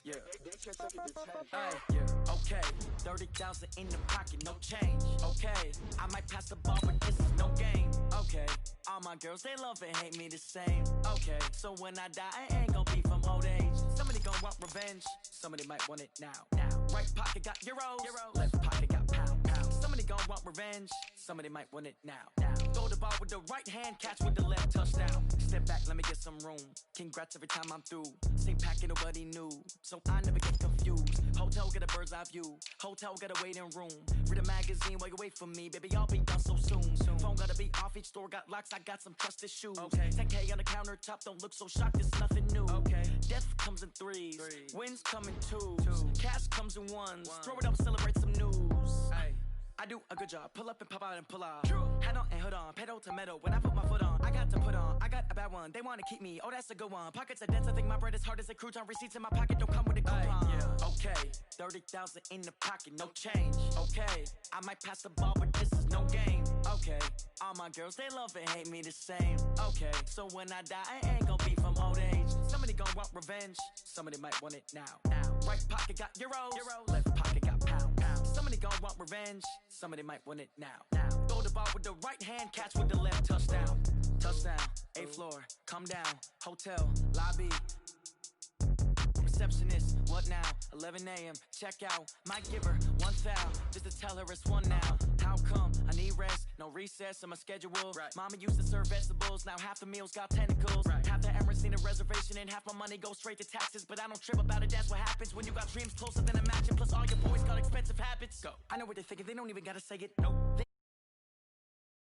Yeah. Yeah. Okay. 30,000 in the pocket, no change. Okay. I might pass the ball, but this is no game. Okay. All my girls, they love and hate me the same. Okay. So when I die, I ain't gonna be from old age. Somebody gonna want revenge. Somebody might want it now. Right pocket got euros. Left pocket got pounds. Somebody gonna want revenge. Somebody might want it now. Throw the ball with the right hand, catch with the left, touchdown. Step back, let me get some room. Congrats every time I'm through. Same packet, nobody knew, so I never get confused. Hotel get a bird's eye view. Hotel got a waiting room. Read a magazine while you wait for me, baby. I'll be done so soon. Phone gotta be off. Each store got locks. I got some trusted shoes. Okay. 10K on the countertop. Don't look so shocked. It's nothing new. Okay. Death comes in threes. Wins come in twos. Cash comes in ones. Throw it up, celebrate some news. Ay. I do a good job. Pull up and pop out and pull out. Head on and hood on. Pedal to metal. When I put my foot on, I got to put on. I got a bad one. They want to keep me. Oh, that's a good one. Pockets are dense. I think my bread is hard as a crouton. Receipts in my pocket don't come with a coupon. Yeah. Okay. 30,000 in the pocket. No change. Okay. I might pass the ball, but this is no game. Okay. All my girls, they love and hate me the same. Okay. So when I die, I ain't gonna be from old age. Somebody gonna want revenge. Somebody might want it now. Right pocket got euros. Left pocket got pounds. Somebody gonna want revenge. Somebody might want it now. Throw the ball with the right hand, catch with the left, touchdown. Touchdown, 8th floor, come down. Hotel, lobby. Receptionist, what now? 11 a.m., check out. Might give her one foul, just to tell her it's one now. How come? I need rest, no recess in my schedule. Right. Mama used to serve vegetables, now half the meals got tentacles. Right. Half the Emirates need a reservation and half my money goes straight to taxes. But I don't trip about it, that's what happens when you got dreams closer than a match. And plus all your boys got expensive habits. Go. I know what they're thinking, they don't even gotta say it. Nope.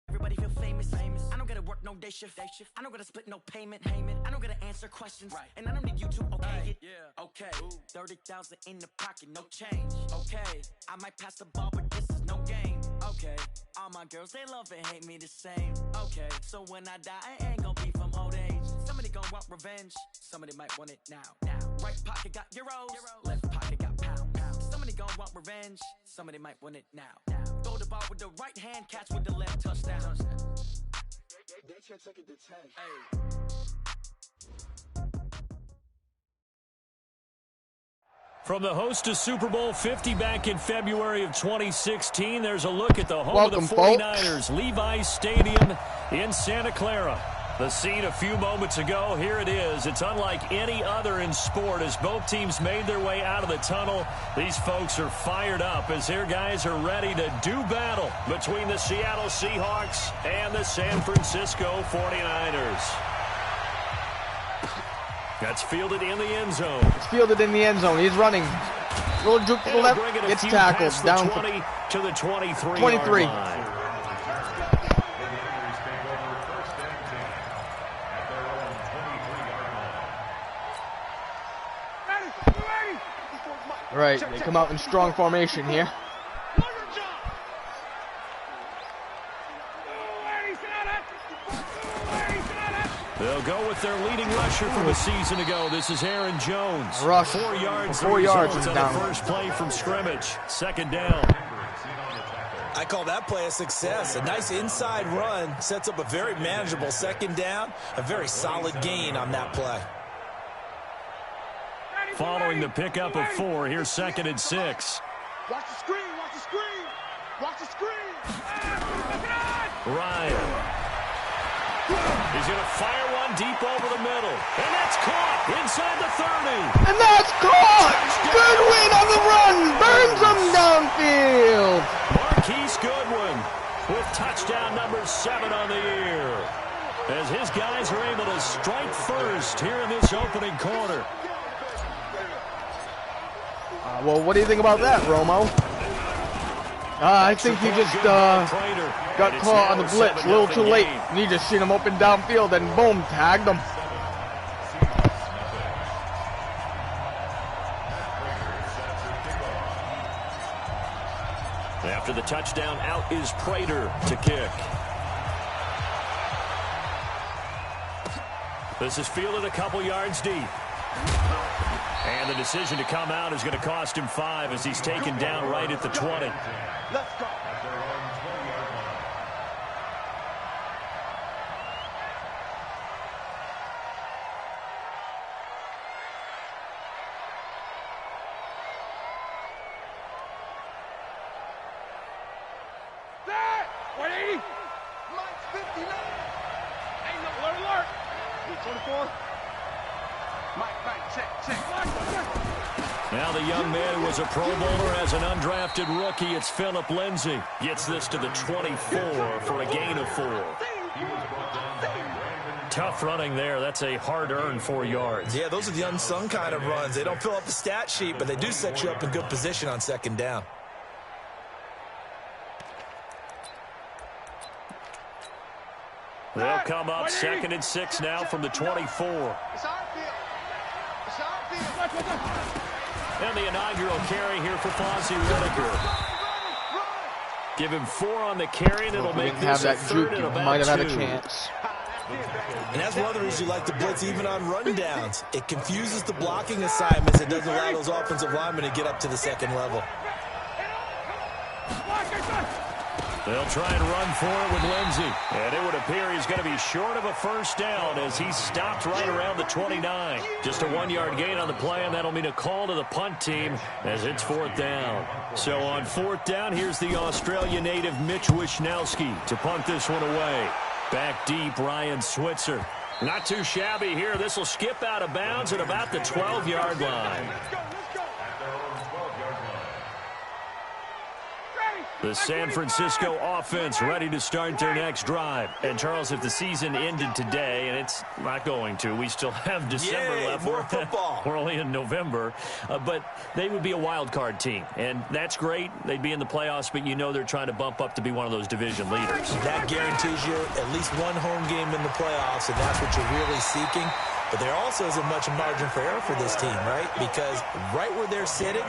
Everybody feel famous. I don't gotta work no day shift. I don't gotta split no payment. I don't gotta answer questions. Right. And I don't need you to okay it. Yeah. Okay. 30,000 in the pocket, no change. Okay. I might pass the ball, but this is no game. Okay. All my girls, they love and hate me the same. Okay. So when I die, I ain't gonna be from old age. Somebody gonna want revenge. Somebody might want it now. Right pocket got euros. Left pocket got pounds. Somebody gonna want revenge. Somebody might want it now. Throw the ball with the right hand, catch with the left, touchdown. They can't take it to 10. From the host to Super Bowl 50 back in February of 2016, there's a look at the home of the 49ers, Levi's Stadium in Santa Clara. The scene a few moments ago, here it is. It's unlike any other in sport as both teams made their way out of the tunnel. These folks are fired up as their guys are ready to do battle between the Seattle Seahawks and the San Francisco 49ers. That's fielded in the end zone. It's fielded in the end zone. He's running. Little juke to the left. Gets tackled. Down 20 to the 23. 23. Right, they come out in strong formation here. They'll go with their leading rusher from a season ago. This is Aaron Jones. Rush. 4 yards. 4 yards on down. the first play from scrimmage. Second down. I call that play a success. A nice inside run sets up a very manageable second down. A very solid gain on that play. Following the pickup of 4, here's 2nd and 6. Watch the screen, watch the screen, watch the screen. Ryan. He's going to fire one deep over the middle. And that's caught inside the 30. And that's caught! Goodwin on the run! Burns them downfield! Marquise Goodwin with touchdown number 7 on the year. As his guys are able to strike first here in this opening quarter. Well, what do you think about that, Romo? I think he just got caught on the blitz a little too late. And he just seen him open downfield and boom, tagged him. After the touchdown, out is Prater to kick. This is fielded a couple yards deep. And the decision to come out is going to cost him 5 as he's taken down right at the 20. Let's go. Ain't no alert. 24. Mike, check. Now the young man who was a Pro Bowler as an undrafted rookie, it's Phillip Lindsay. Gets this to the 24 for a gain of 4. Tough running there. That's a hard-earned 4 yards. Yeah, those are the unsung kind of runs. They don't fill up the stat sheet, but they do set you up in good position on second down. They'll come up 2nd and 6 now from the 24. And the inaugural carry here for Fonzie Whitaker. Give him 4 on the carry, and it'll make this a third and about 2. Might have had a chance. And that's one of the reasons you like to blitz even on rundowns. It confuses the blocking assignments. It doesn't allow those offensive linemen to get up to the second level. They'll try and run for it with Lindsay. And it would appear he's going to be short of a first down as he's stopped right around the 29. Just a 1-yard gain on the play, and that'll mean a call to the punt team as it's 4th down. So on 4th down, here's the Australia native Mitch Wishnowski to punt this one away. Back deep, Ryan Switzer. Not too shabby here. This will skip out of bounds at about the 12-yard line. The San Francisco offense ready to start their next drive. And, Charles, if the season ended today, and it's not going to, we still have December left. More football. We're only in November. But they would be a wild card team. And that's great. They'd be in the playoffs, but you know they're trying to bump up to be one of those division leaders. That guarantees you at least one home game in the playoffs, and that's what you're really seeking. But there also isn't much margin for error for this team, right? Because right where they're sitting,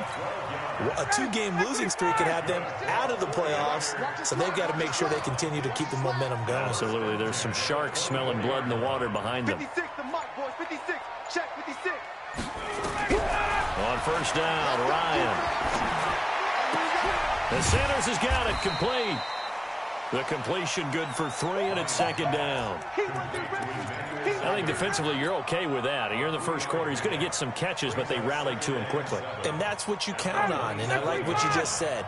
a 2-game losing streak could have them out of the playoffs, so they've got to make sure they continue to keep the momentum going. Absolutely. There's some sharks smelling blood in the water behind them. 56, the mark, boys. 56. Check 56. On first down, Ryan. The Sanders has got it complete. The completion good for 3, and it's 2nd down. I think defensively you're okay with that. You're in the first quarter. He's going to get some catches, but they rallied to him quickly. And that's what you count on, and I like what you just said.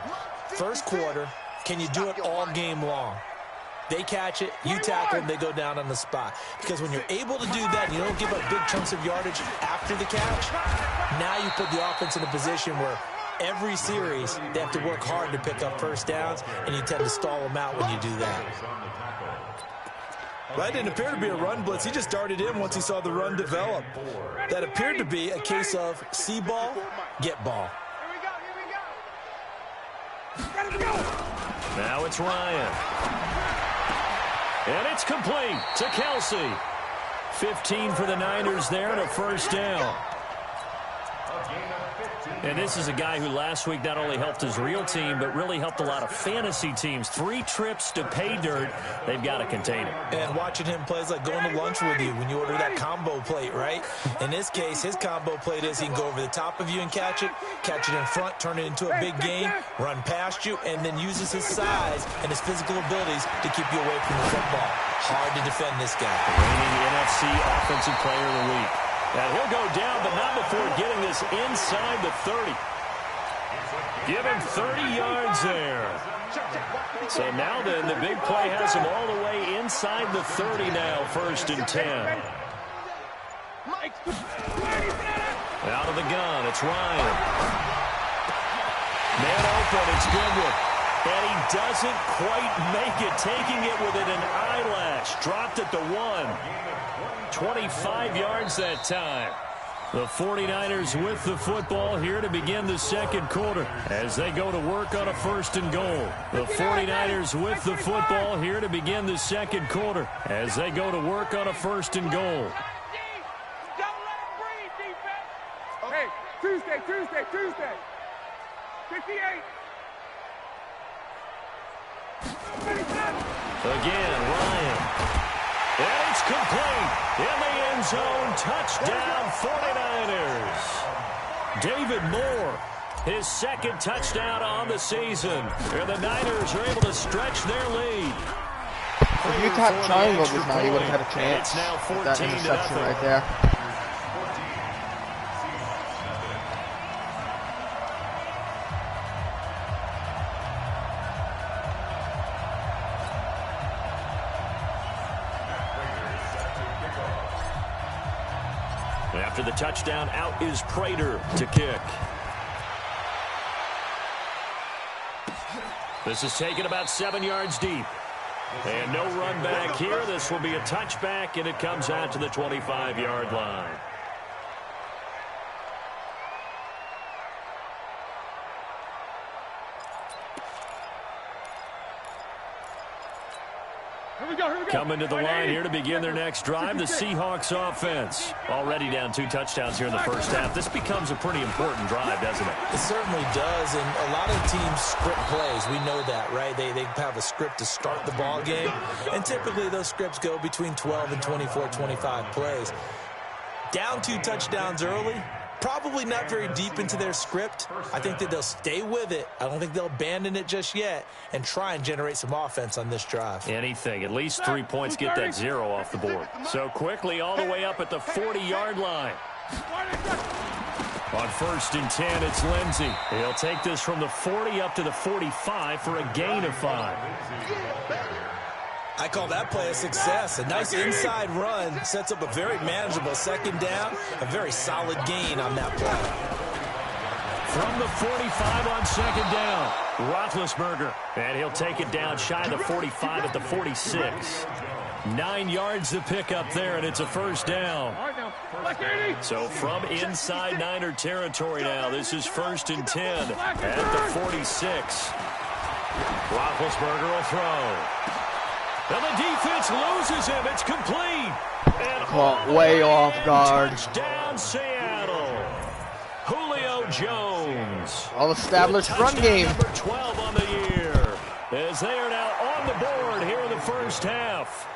First quarter, can you do it all game long? They catch it, you tackle them, they go down on the spot. Because when you're able to do that, and you don't give up big chunks of yardage after the catch, now you put the offense in a position where every series, they have to work hard to pick up first downs, and you tend to stall them out when you do that. Well, that didn't appear to be a run blitz. He just darted in once he saw the run develop. That appeared to be a case of see ball, get ball. Now it's Ryan. And it's complete to Kelsey. 15 for the Niners there and a first down. And this is a guy who last week not only helped his real team, but really helped a lot of fantasy teams. 3 trips to pay dirt. They've got to contain it. And watching him play is like going to lunch with you when you order that combo plate, right? In this case, his combo plate is he can go over the top of you and catch it in front, turn it into a big gain, run past you, and then uses his size and his physical abilities to keep you away from the football. Hard to defend this guy. Reigning NFC Offensive Player of the Week. And he'll go down, but not before getting this inside the 30. Give him 30 yards there. So now then, the big play has him all the way inside the 30 now, 1st and 10. Out of the gun, it's Ryan. Man open, it's Goodwin. And he doesn't quite make it, taking it within an eyelash. Dropped at the 1. 25 yards that time. The 49ers with the football here to begin the second quarter as they go to work on a 1st and goal. The 49ers with the football here to begin the second quarter as they go to work on a 1st and goal. Hey, Tuesday. 58. Again, Ryan. And it's complete. In the end zone, touchdown 49ers. David Moore, his 2nd touchdown on the season. And the Niners are able to stretch their lead. If you tapped triangle just now, you would have had a chance. It's now 14 that to interception nothing. right there. After the touchdown, out is Prater to kick. This is taken about 7 yards deep. And no run back here. This will be a touchback, and it comes out to the 25-yard line. Coming to the line here to begin their next drive, the Seahawks offense. Already down 2 touchdowns here in the first half. This becomes a pretty important drive, doesn't it? It certainly does, and a lot of teams script plays. We know that, right? They have a script to start the ball game, and typically those scripts go between 12 and 24, 25 plays. Down 2 touchdowns early, probably not very deep into their script. I think that they'll stay with it. I don't think they'll abandon it just yet and try and generate some offense on this drive. Anything. At least 3 points, get that 0 off the board. So quickly all the way up at the 40-yard line. On 1st and 10, it's Lindsey. He'll take this from the 40 up to the 45 for a gain of 5. I call that play a success. A nice inside run sets up a very manageable 2nd down. A very solid gain on that play. From the 45 on 2nd down, Roethlisberger. And he'll take it down shy of the 45 at the 46. 9 yards to pick up there, and it's a 1st down. So from inside Niner territory now, this is 1st and 10 at the 46. Roethlisberger will throw. And the defense loses him. It's complete. And caught way off guard. Touchdown, Seattle. Julio Jones. Well-established run game. Number 12 on the year. As they are now on the board here in the first half.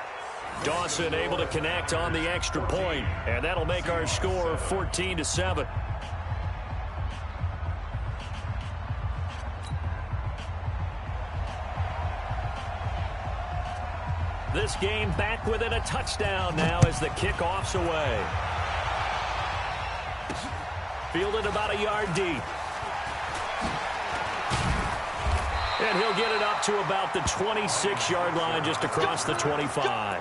Dawson able to connect on the extra point, and that'll make our score 14-7. This game back within a touchdown now as the kickoff's away. Fielded about a yard deep. And he'll get it up to about the 26-yard line just across the 25.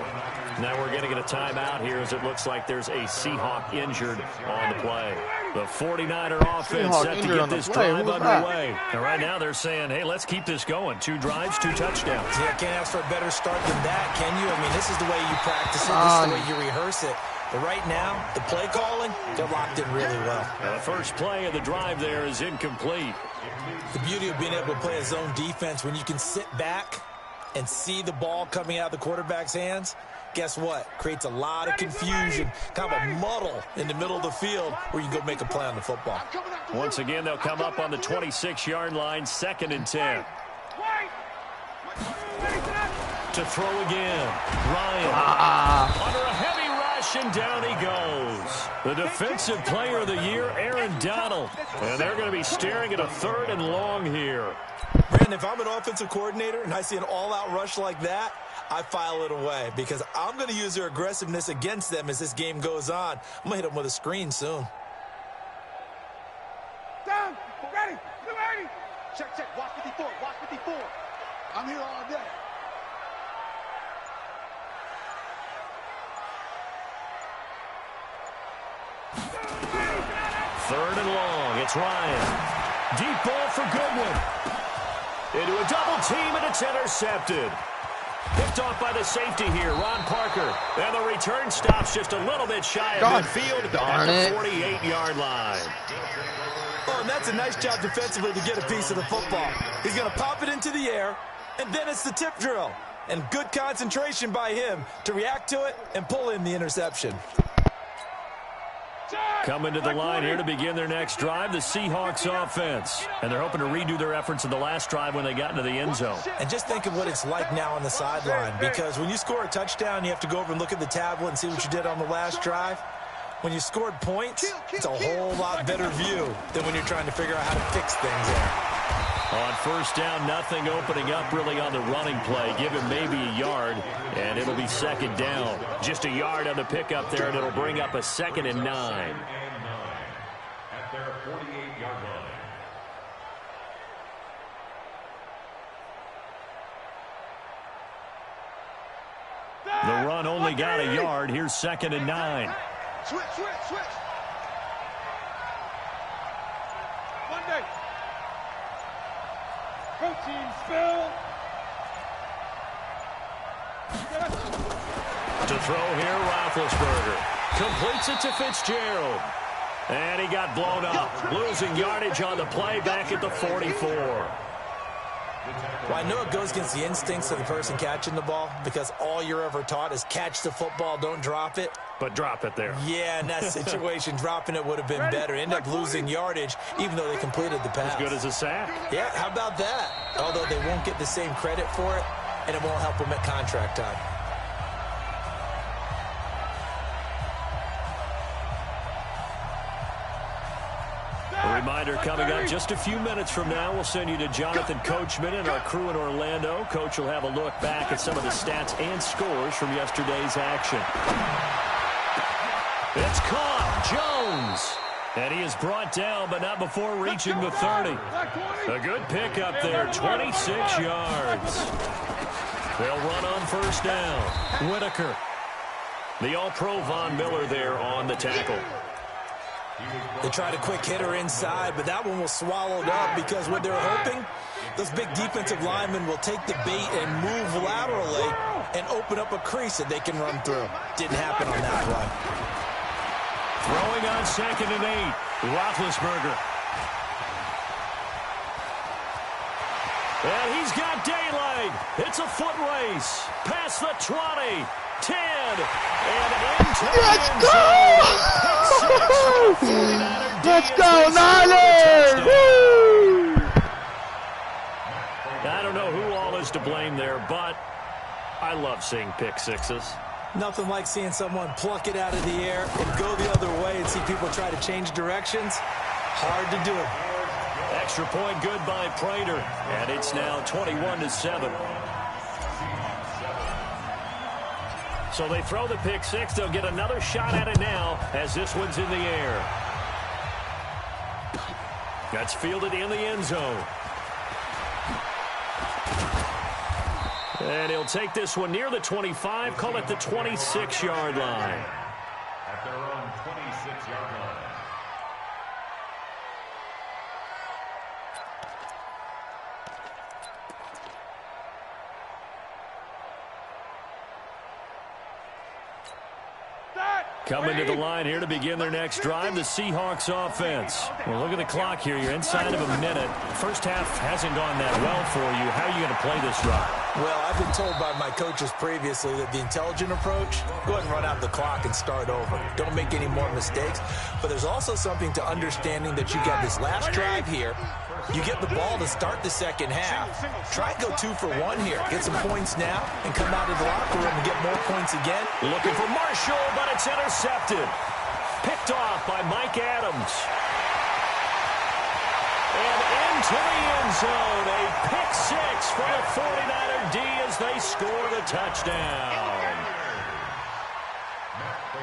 Now we're going to get a timeout here as it looks like there's a Seahawk injured on the play. The 49er offense Seahawk set to get this drive Who's underway. that? And right now they're saying, hey, let's keep this going. 2 drives, 2 touchdowns. Yeah, can't ask for a better start than that, can you? I mean, this is the way you practice it. This is the way you rehearse it. But right now, the play calling, they're locked in really well. Now the first play of the drive there is incomplete. The beauty of being able to play a zone defense, when you can sit back and see the ball coming out of the quarterback's hands, guess what? Creates a lot of confusion, kind of a muddle in the middle of the field where you can go make a play on the football. Once again, they'll come up on the 26-yard line, 2nd and 10. To throw again. Ryan. Under a heavy rush, and down he goes. The defensive player of the year, Aaron Donald. And they're going to be staring at a 3rd and long here. Brandon, if I'm an offensive coordinator and I see an all-out rush like that, I file it away because I'm going to use their aggressiveness against them as this game goes on. I'm going to hit them with a screen soon. Down. Ready. You ready? Check, check. Watch 54. Watch 54. I'm here all day. Third and long. It's Ryan. Deep ball for Goodwin. Into a double team, and it's intercepted. Picked off by the safety here, Ron Parker. And the return stops just a little bit shy of midfield at the 48-yard line. Oh, and that's a nice job defensively to get a piece of the football. He's going to pop it into the air, and then it's the tip drill. And good concentration by him to react to it and pull in the interception. Coming to the line here to begin their next drive, the Seahawks offense. And they're hoping to redo their efforts in the last drive when they got into the end zone. And just think of what it's like now on the sideline, because when you score a touchdown, you have to go over and look at the tablet and see what you did on the last drive. When you scored points, it's a whole lot better view than when you're trying to figure out how to fix things there. On 1st down, nothing opening up really on the running play. Give him maybe a yard, and it'll be 2nd down. Just a yard on the pickup there, and it'll bring up a 2nd and 9. At their 48-yard line. The run only got a yard. Here's 2nd and 9. Switch, switch, switch. Monday. Go team, Spill. To throw here, Roethlisberger. Completes it to Fitzgerald. And he got blown up, losing yardage on the play back at the 44. Well, I know it goes against the instincts of the person catching the ball because all you're ever taught is catch the football, don't drop it. But drop it there. Yeah, in that situation, dropping it would have been better. End up losing yardage, even though they completed the pass. As good as a sack. Yeah, how about that? Although they won't get the same credit for it, and it won't help them at contract time. A reminder coming up just a few minutes from now. We'll send you to Jonathan Coachman and our crew in Orlando. Coach will have a look back at some of the stats and scores from yesterday's action. It's caught. Jones. And he is brought down, but not before reaching the 30. A good pickup there, 26 yards. They'll run on first down. Whitaker. The All-Pro Von Miller there on the tackle. They tried a quick hitter inside, but that one was swallowed up because what they're hoping, those big defensive linemen will take the bait and move laterally and open up a crease that they can run through. Didn't happen on that play. Throwing on 2nd and 8, Roethlisberger. And he's got daylight. It's a foot race. Past the 20, 10, and into the end zone. Let's go, Niners! Woo! I don't know who all is to blame there, but I love seeing pick sixes. Nothing like seeing someone pluck it out of the air and go the other way and see people try to change directions. Hard to do it. Extra point good by Prater, and it's now 21-7. So they throw the pick six. They'll get another shot at it now as this one's in the air. That's fielded in the end zone. And he'll take this one near the 25, call it the 26-yard line. At their own 26-yard line. Coming to the line here to begin their next drive, the Seahawks offense. Well, look at the clock here. You're inside of a minute. First half hasn't gone that well for you. How are you going to play this drive? Well, I've been told by my coaches previously that the intelligent approach, go ahead and run out the clock and start over. Don't make any more mistakes. But there's also something to understanding that you got this last drive here. You get the ball to start the second half. Try and go 2 for 1 here. Get some points now and come out of the locker room and get more points again. Looking for Marshall, but it's intercepted. Picked off by Mike Adams. And into the end zone. A pick six for the 49er D as they score the touchdown.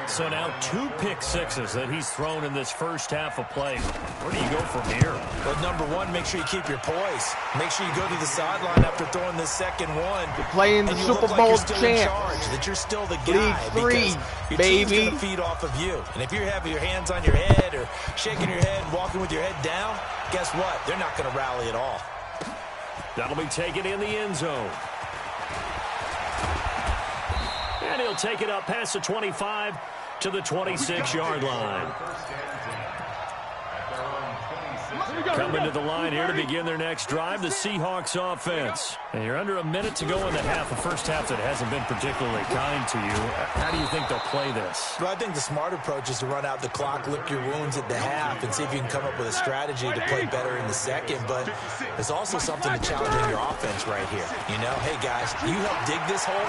So now 2 pick sixes that he's thrown in this first half of play. Where do you go from here? Well, number one, make sure you keep your poise. Make sure you go to the sideline after throwing this second one. You're playing the Super Bowl champ. That you're still the guy. League 3, your baby. team's gonna feed off of you. And if you're having your hands on your head or shaking your head and walking with your head down, guess what? They're not going to rally at all. That'll be taken in the end zone. And he'll take it up past the 25 to the 26-yard line. Coming to the line here to begin their next drive, the Seahawks offense. And you're under a minute to go in the half, a first half that hasn't been particularly kind to you. How do you think they'll play this? Well, I think the smart approach is to run out the clock, lick your wounds at the half, and see if you can come up with a strategy to play better in the second. But there's also something to challenge in your offense right here. You know, hey, guys, you help dig this hole.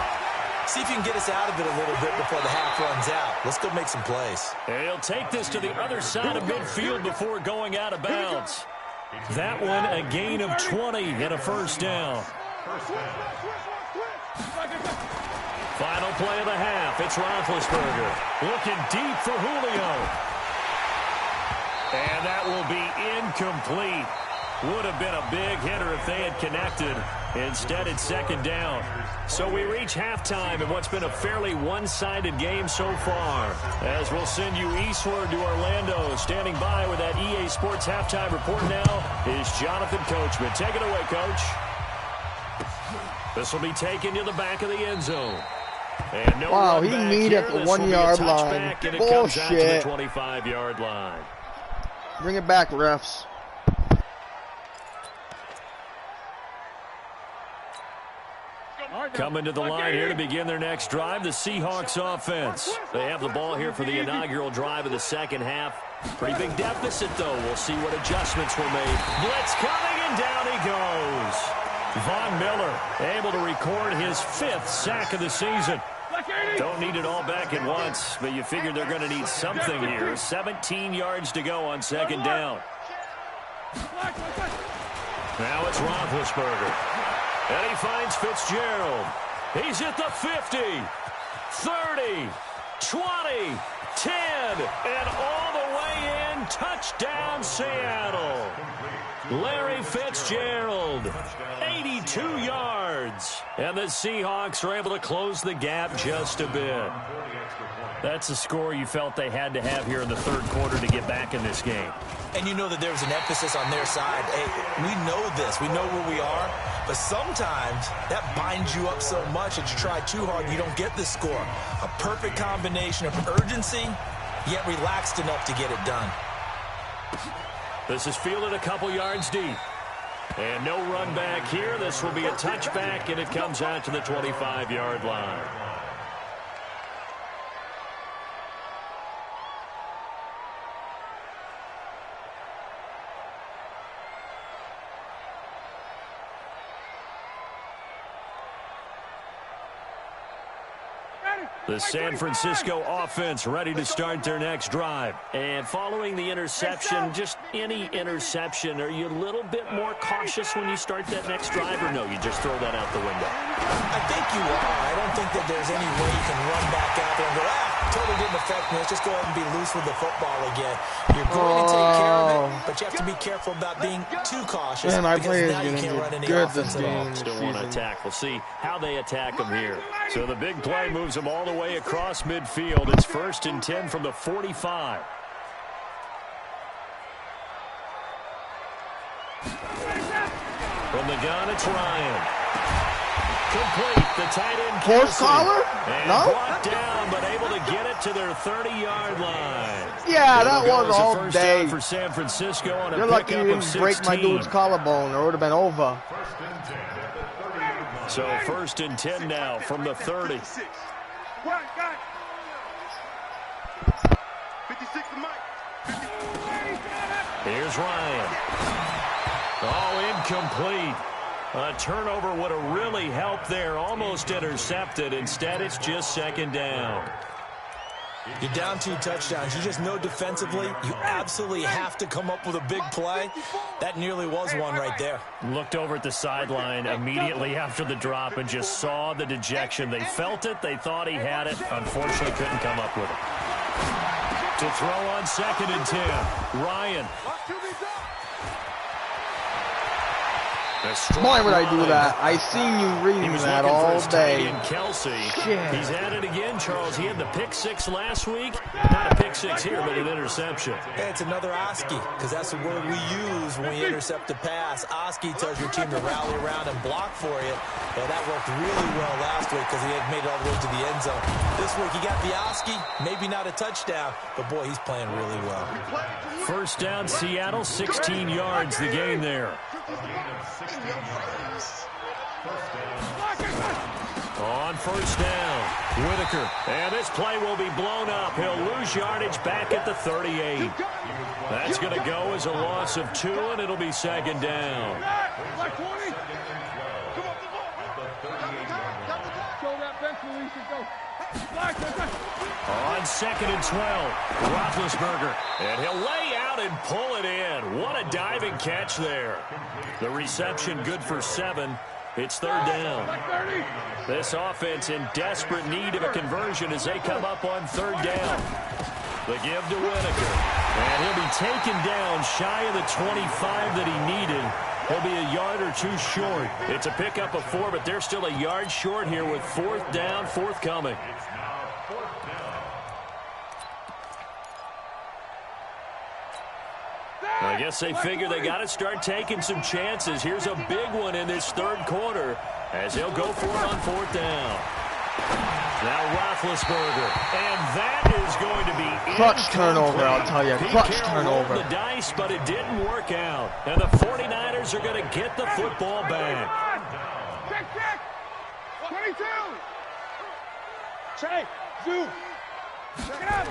See if you can get us out of it a little bit before the half runs out. Let's go make some plays. And he'll take this to the other side of midfield before going out of bounds. That one a gain of 20 and a first down. Final play of the half. It's Roethlisberger looking deep for Julio. And that will be incomplete. Would have been a big hitter if they had connected. Instead, it's second down. So we reach halftime in what's been a fairly one-sided game so far. As we'll send you eastward to Orlando. Standing by with that EA Sports halftime report now is Jonathan Coachman. Take it away, Coach. This will be taken to the back of the end zone. And no wow, he run need back at the here. 1 yard line. And it Bullshit. comes out to the 25-yard line. Bring it back, refs. Coming to the line here to begin their next drive, the Seahawks offense. They have the ball here for the inaugural drive of the second half. Pretty big deficit, though. We'll see what adjustments were made. Blitz coming, and down he goes. Von Miller able to record his 5th sack of the season. Don't need it all back at once, but you figured they're going to need something here. 17 yards to go on second down. Now it's Roethlisberger. And he finds Fitzgerald. He's at the 50, 30, 20, 10, and all the way in. Touchdown, Seattle. Larry Fitzgerald, 82 yards. And the Seahawks are able to close the gap just a bit. That's a score you felt they had to have here in the third quarter to get back in this game. And you know that there's an emphasis on their side. Hey, we know this. We know where we are. But sometimes that binds you up so much that you try too hard and you don't get the score. A perfect combination of urgency, yet relaxed enough to get it done. This is fielded a couple yards deep. And no run back here. This will be a touchback, and it comes out to the 25-yard line. The San Francisco offense ready to start their next drive. And following the interception, just any interception, are you a little bit more cautious when you start that next drive, or no, you just throw that out the window? I think you are. I don't think that there's any way you can run back out there and go, totally didn't affect me. Let's just go ahead and be loose with the football again. You're going to take care of it, but you have to be careful about being too cautious, because now you can't run any offense at all. Still want to attack. We'll see how they attack them here. So the big play moves them all the way across midfield. It's 1st and 10 from the 45. From the gun, it's Ryan. Complete. The tight end. Horse collar? No? Brought down, but able to get it to their 30-yard line. Yeah, that was all day. For San Francisco on a You're lucky you didn't 16. break my dude's collarbone, or it would have been over. So 1st and 10 now from the 30. Here's Ryan. Oh, incomplete. A turnover would have really helped there. Almost intercepted. Instead, it's just second down. You're down 2 touchdowns. You just know defensively you absolutely have to come up with a big play. That nearly was one right there. Looked over at the sideline immediately after the drop and just saw the dejection. They felt it. They thought he had it. Unfortunately, couldn't come up with it. To throw on 2nd and 10. Ryan. Why would I do that? I seen you reading that all day. Kelsey. Shit. He's at it again, Charles. He had the pick 6 last week. Not a pick 6 here, but an interception. Yeah, it's another Oski, because that's the word we use when we intercept a pass. Oski tells your team to rally around and block for you. Well, that worked really well last week because he had made it all the way to the end zone. This week he got the Oski, maybe not a touchdown, but boy, he's playing really well. 1st down, Seattle, 16 yards the gain there. On 1st down, Whitaker. And this play will be blown up. He'll lose yardage back at the 38. That's going to go as a loss of 2, and it'll be second down. On 2nd and 12, Roethlisberger. And he'll lay out and pull it in. What a diving catch there. The reception good for 7. It's 3rd down. This offense in desperate need of a conversion as they come up on 3rd down. The give to Whitaker. And he'll be taken down shy of the 25 that he needed. He'll be a yard or too short. It's a pickup of 4, but they're still a yard short here with 4th down, forthcoming. I guess they figure they got to start taking some chances. Here's a big one in this third quarter as they'll go for it on 4th down. Now Roethlisberger, and that is going to be clutch turnover, I'll tell you. Clutch turnover. The dice, but it didn't work out. And the 49ers are going to get the football back. Check. 22. Check. Zoom. Check it out.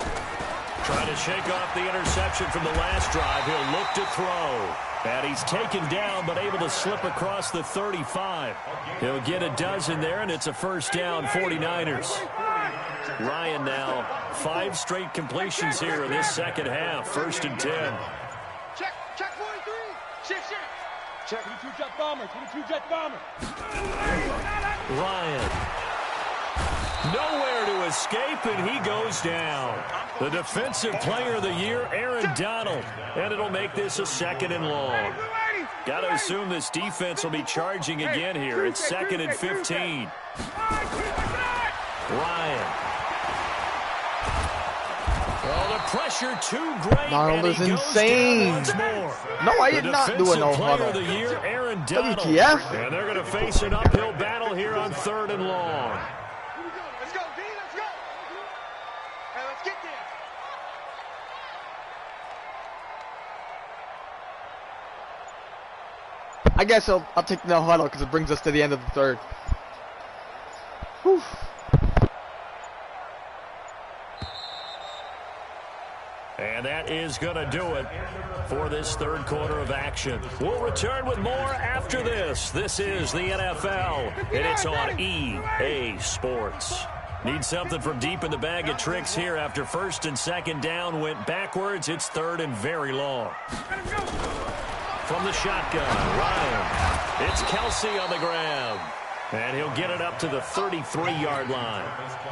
Trying to shake off the interception from the last drive. He'll look to throw. And he's taken down, but able to slip across the 35. He'll get a dozen there, and it's a first down, 49ers. Ryan now, 5 straight completions here in this second half. 1st and 10. Check 43. Check 22 jet bomber. 22 jet bomber. Ryan. Nowhere to escape, and he goes down. The defensive player of the year, Aaron Donald. And it'll make this a 2nd and long. Got to assume this defense will be charging again here. It's 2nd and 15. Ryan. Oh, the pressure too great. Donald is insane. No, I did not do a no huddle. The year, Aaron Donald. WTF? And they're going to face an uphill battle here on 3rd and long. Let's go, D. Let's go. Hey, let's get there. I guess I'll take no huddle because it brings us to the end of the 3rd. Whew. And that is going to do it for this 3rd quarter of action. We'll return with more after this. This is the NFL, and it's on EA Sports. Need something from deep in the bag of tricks here after 1st and 2nd down went backwards. It's 3rd and very long. From the shotgun, Ryan. It's Kelsey on the ground. And he'll get it up to the 33-yard line.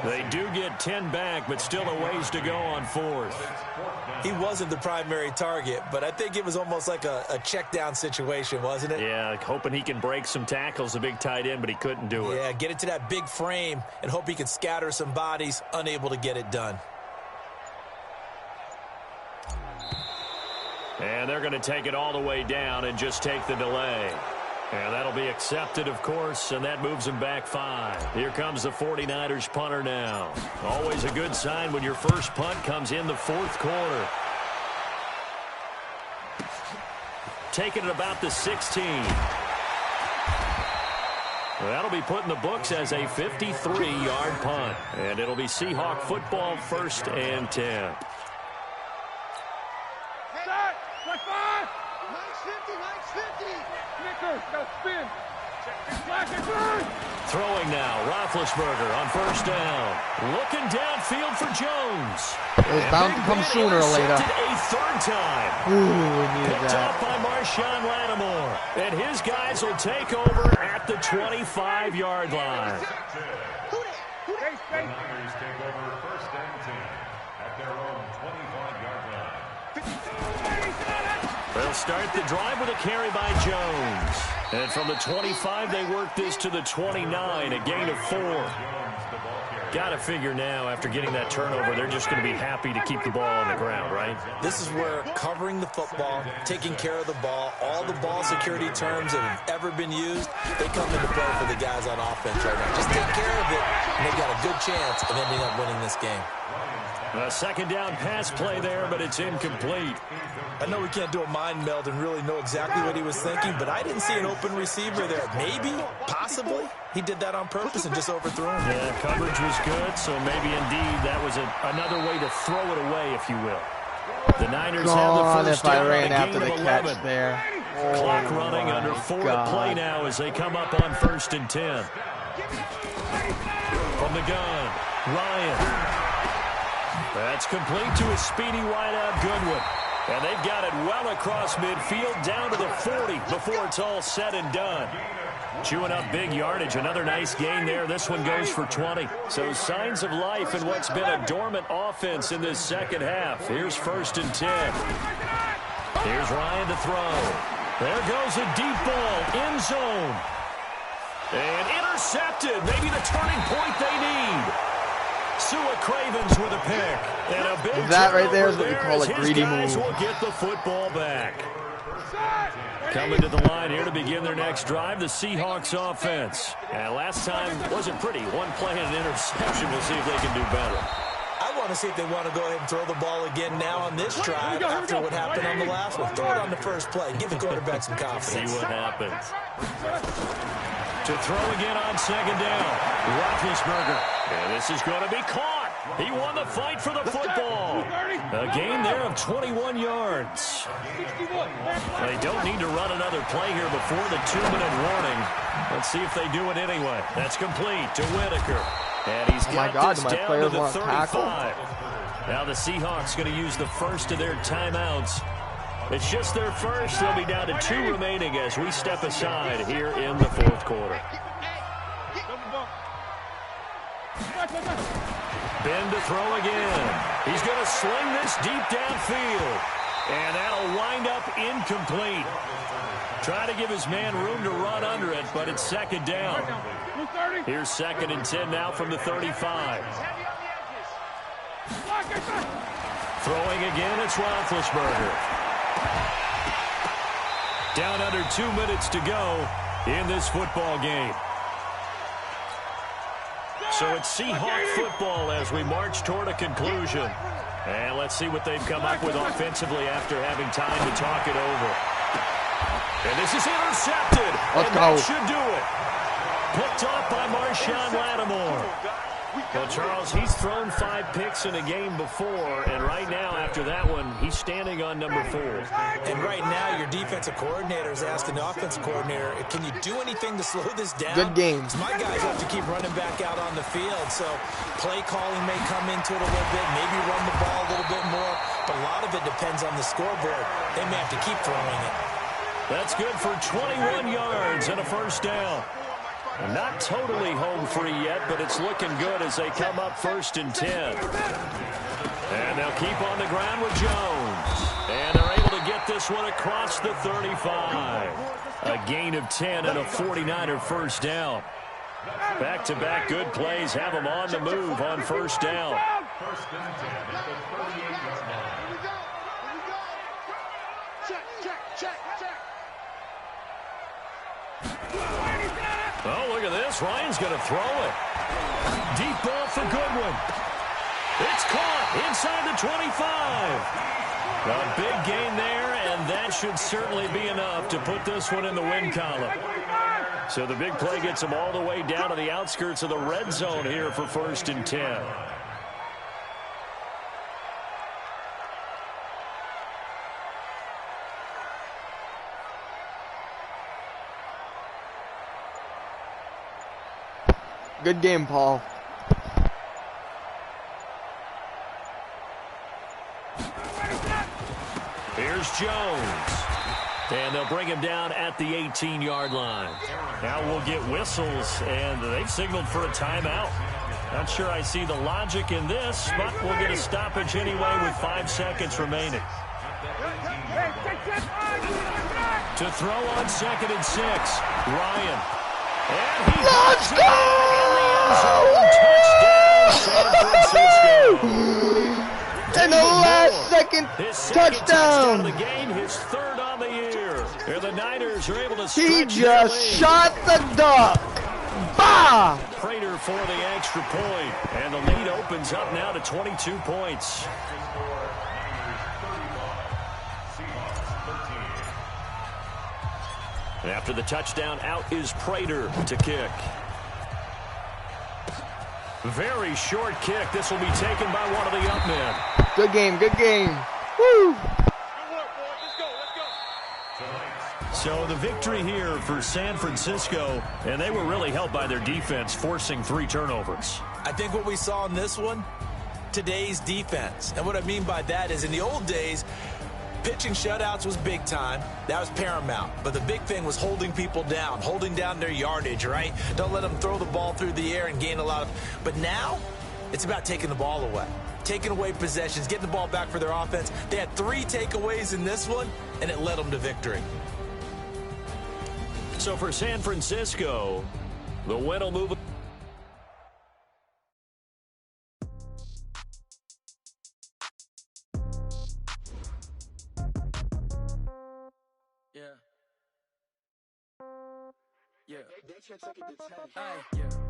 They do get 10 back, but still a ways to go on 4th. He wasn't the primary target, but I think it was almost like a check down situation, wasn't it? Yeah, hoping he can break some tackles, a big tight end, but he couldn't do it. Yeah, get it to that big frame and hope he can scatter some bodies, unable to get it done. And they're going to take it all the way down and just take the delay. And that'll be accepted, of course, and that moves them back 5. Here comes the 49ers punter now. Always a good sign when your first punt comes in the 4th quarter. Taking it about the 16. That'll be put in the books as a 53-yard punt. And it'll be Seahawk football, 1st and 10. Throwing now, Roethlisberger on 1st down. Looking downfield for Jones. It was bound to come sooner or later. A 3rd time. Ooh, we needed Picked that. up by Marshawn Lattimore. And his guys will take over at the 25-yard line. The Niners take over 1st and 10 at their own 25-yard line. They'll start the drive with a carry by Jones. And from the 25, they work this to the 29, a gain of 4. Got to figure now, after getting that turnover, they're just going to be happy to keep the ball on the ground, right? This is where covering the football, taking care of the ball, all the ball security terms that have ever been used, they come into play for the guys on offense right now. Just take care of it, and they've got a good chance of ending up winning this game. A 2nd down pass play there, but it's incomplete. I know we can't do a mind meld and really know exactly what he was thinking, but I didn't see an open receiver there. Maybe, possibly, he did that on purpose and just overthrew him. Yeah, coverage was good, so maybe indeed that was another way to throw it away, if you will. The Niners have the first down on a gain of 11. There. Clock running under 4 to play now as they come up on 1st and 10. From the gun, Ryan. That's complete to a speedy wideout Goodwin. And they've got it well across midfield down to the 40 before it's all said and done. Chewing up big yardage. Another nice gain there. This one goes for 20. So signs of life in what's been a dormant offense in this second half. Here's 1st and 10. Here's Ryan to throw. There goes a deep ball end zone. And intercepted. Maybe the turning point they need. Sua Cravens with a pick. And a big that right there is what you call a greedy guys move. will get the football back. Coming to the line here to begin their next drive, the Seahawks offense. And last time wasn't pretty. One play and an interception. We'll see if they can do better. I want to see if they want to go ahead and throw the ball again now on this drive after what happened on the last one. Throw it on the first play. Give the quarterback some confidence. See what happens. To throw again on second down. Roethlisberger. And this is going to be caught. He won the fight for the football. A gain there of 21 yards. They don't need to run another play here before the 2-minute warning. Let's see if they do it anyway. That's complete to Whitaker. And he's got this down to the 35. Now the Seahawks going to use the first of their timeouts. It's just their first. They'll be down to 2 remaining as we step aside here in the fourth quarter. Ben to throw again. He's going to sling this deep downfield. And that'll wind up incomplete. Try to give his man room to run under it, but it's second down. Here's 2nd and 10 now from the 35. Throwing again, it's Roethlisberger. Down under 2 minutes to go in this football game. So it's Seahawk football as we march toward a conclusion. And let's see what they've come up with offensively after having time to talk it over. And this is intercepted. Let's go. That should do it. Picked off by Marshawn Lattimore. Well, Charles, he's thrown 5 picks in a game before, and right now, after that one, he's standing on number 4. And right now, your defensive coordinator is asking the offensive coordinator, can you do anything to slow this down? Good game. My guys have to keep running back out on the field, so play calling may come into it a little bit, maybe run the ball a little bit more, but a lot of it depends on the scoreboard. They may have to keep throwing it. That's good for 21 yards and a first down. Not totally home free yet, but it's looking good as they come up 1st and 10. And they'll keep on the ground with Jones. And they're able to get this one across the 35. A gain of 10 and a 49er first down. Back-to-back good plays have them on the move on first down. 1st and 10 at the 38-yard line. Check. Oh, look at this. Ryan's going to throw it. Deep ball for Goodwin. It's caught inside the 25. A big gain there, and that should certainly be enough to put this one in the win column. So the big play gets them all the way down to the outskirts of the red zone here for 1st and 10. Good game, Paul. Here's Jones. And they'll bring him down at the 18-yard line. Now we'll get whistles, and they've signaled for a timeout. Not sure I see the logic in this, but we'll get a stoppage anyway with 5 seconds remaining. To throw on 2nd and 6, Ryan. And he Let's go! And the last second touchdown of the game, his 3rd on the year. And the 9ers are able to He just shot the duck. Bah! Prater for the extra point. And the lead opens up now to 22 points. And after the touchdown, out is Prater to kick. Very short kick. This will be taken by one of the up men. Good game, good game. Woo! So the victory here for San Francisco, and they were really helped by their defense, forcing 3 turnovers. I think what we saw in this one, today's defense. And what I mean by that is in the old days, pitching shutouts was big time. That was paramount. But the big thing was holding people down, holding down their yardage, right? Don't let them throw the ball through the air and gain a lot of... But now, it's about taking the ball away. Taking away possessions, getting the ball back for their offense. They had 3 takeaways in this one, and it led them to victory. So for San Francisco, the win will move.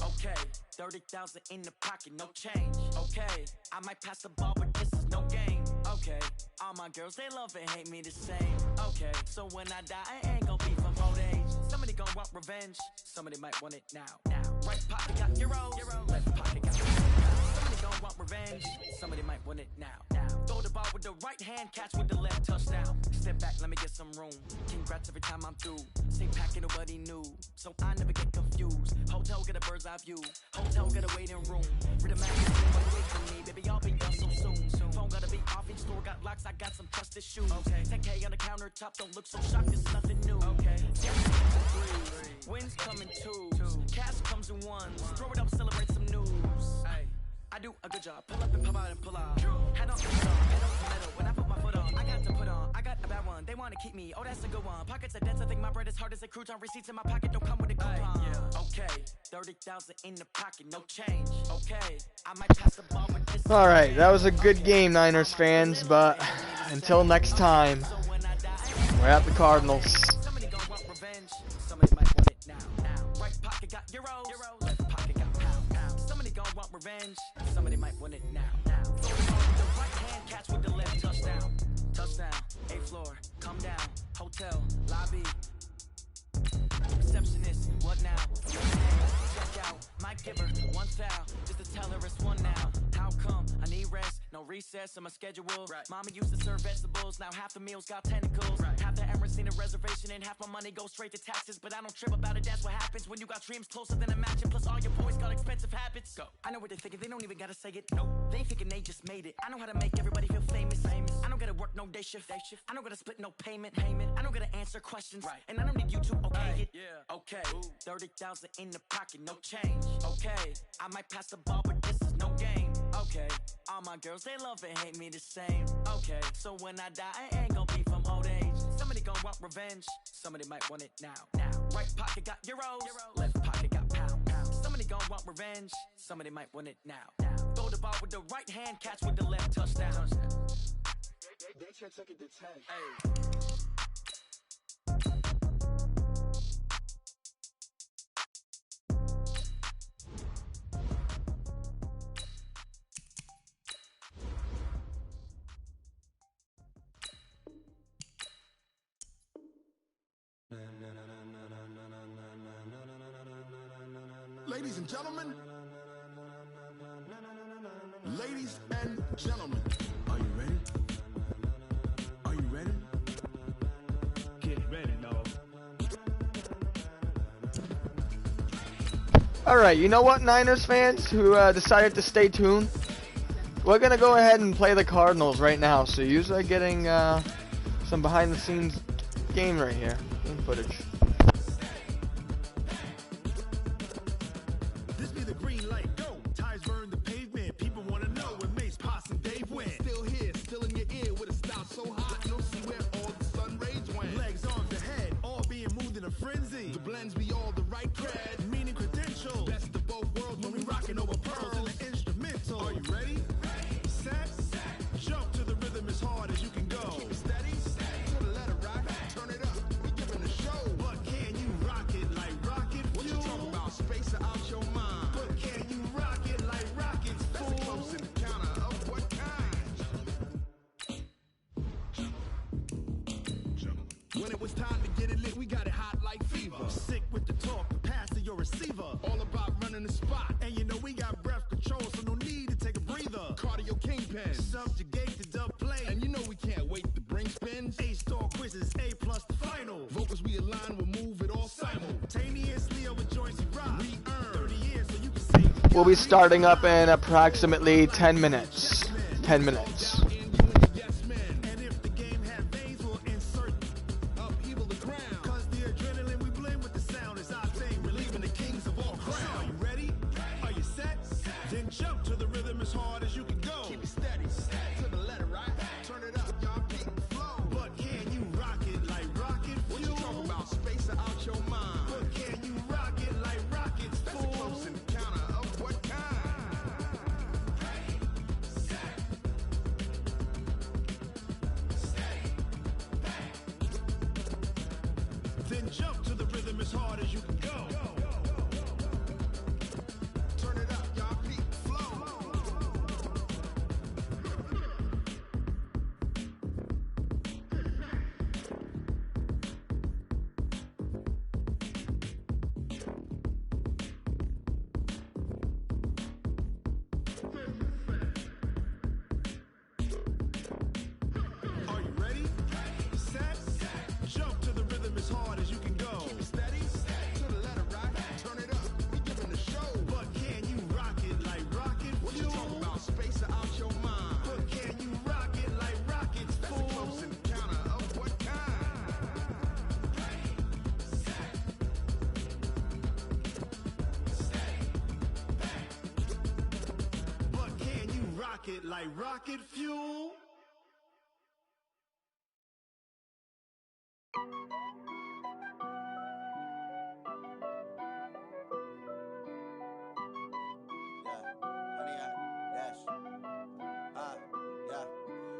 Okay, 30,000 in the pocket, no change. Okay, I might pass the ball, but this is no game. Okay, all my girls, they love and hate me the same. Okay, so when I die, I ain't gon' be from old age. Somebody gon' want revenge, somebody might want it now. Right pocket got euros, left pocket got somebody gon' want revenge, somebody might want it now. Throw the ball with the right hand, catch with the left, touchdown. Step back, let me get some room. Congrats every time I'm through. Stay packing, nobody knew, so I never get confused. Hotel get a bird's eye view. Hotel get a waiting room. Read a magazine, wait for me, baby, I'll be done so soon. Phone gotta be off, each store got locks, I got some trusted shoes. Okay, 10K on the countertop, don't look so shocked, it's nothing new. Okay, three, wins come in twos, cash comes in ones. Throw it up, celebrate some news. Ay, I do a good job, pull up and pop out and pull out. Head on the metal, when I put my foot on, I got to put on, I got a bad one, they wanna keep me, oh that's a good one. Pockets are dense, I think my bread is hard as a crouton. Receipts in my pocket don't come with a coupon. Okay, 30,000 in the pocket, no change. Okay, I might pass the ball, but this. Alright, that was a good game, Niners fans, but until next time, we're at the Cardinals. Somebody gon' want revenge, somebody might want it now. Right pocket got euros, left pocket got pound. Somebody gon' want revenge, somebody might want it now. Throw the ball with the right hand, catch with the left, touchdown. Touchdown, 8th floor, come down, hotel, lobby. Receptionist, what now? Check out, my giver, one foul, just to tell her it's one now. How come? I need rest, no recess on my schedule. Right. Mama used to serve vegetables, now half the meals got tentacles. Right. Half the Emirates need a reservation and half my money goes straight to taxes. But I don't trip about it, that's what happens when you got dreams closer than a match. Plus all your boys got expensive habits. Go. I know what they're thinking, they don't even gotta say it. Nope. They thinking they just made it. I know how to make everybody feel famous. I don't gotta work no day shift. I don't gotta split no payment. I don't gotta answer questions. Right. And I don't need you to okay it. Yeah. Okay. 30,000 in the pocket, no change. Okay. I might pass the ball, but this is no game. Okay. All my girls, they love and hate me the same. Okay. So when I die, I ain't gon' be from old age. Somebody gon' want revenge, somebody might want it now. Right pocket got euros, left pocket got pound. Somebody gon' want revenge, somebody might want it now. Throw the ball with the right hand, catch with the left, touchdown. They check it to 10. Ladies and gentlemen, are you ready? Are you ready? Get ready, dog. Alright, you know what, Niners fans who decided to stay tuned? We're gonna go ahead and play the Cardinals right now, so you are getting some behind the scenes game right here, game footage. When it was time to get it lit, we got it hot like fever. Sick with the talk, the pass to your receiver. All about running the spot. And you know we got breath control, so no need to take a breather. Cardio kingpin, subjugate the dub play. And you know we can't wait to bring spins. A-star quizzes, A+ the final. Vocals we align, we'll move it all simultaneously over joints we rock. We earn 30 years so you can say. We'll be starting up in approximately 10 minutes. 10 minutes. But can you rock it like rocket fuel? What you talking about? Space out your mind. it like rocket fuel.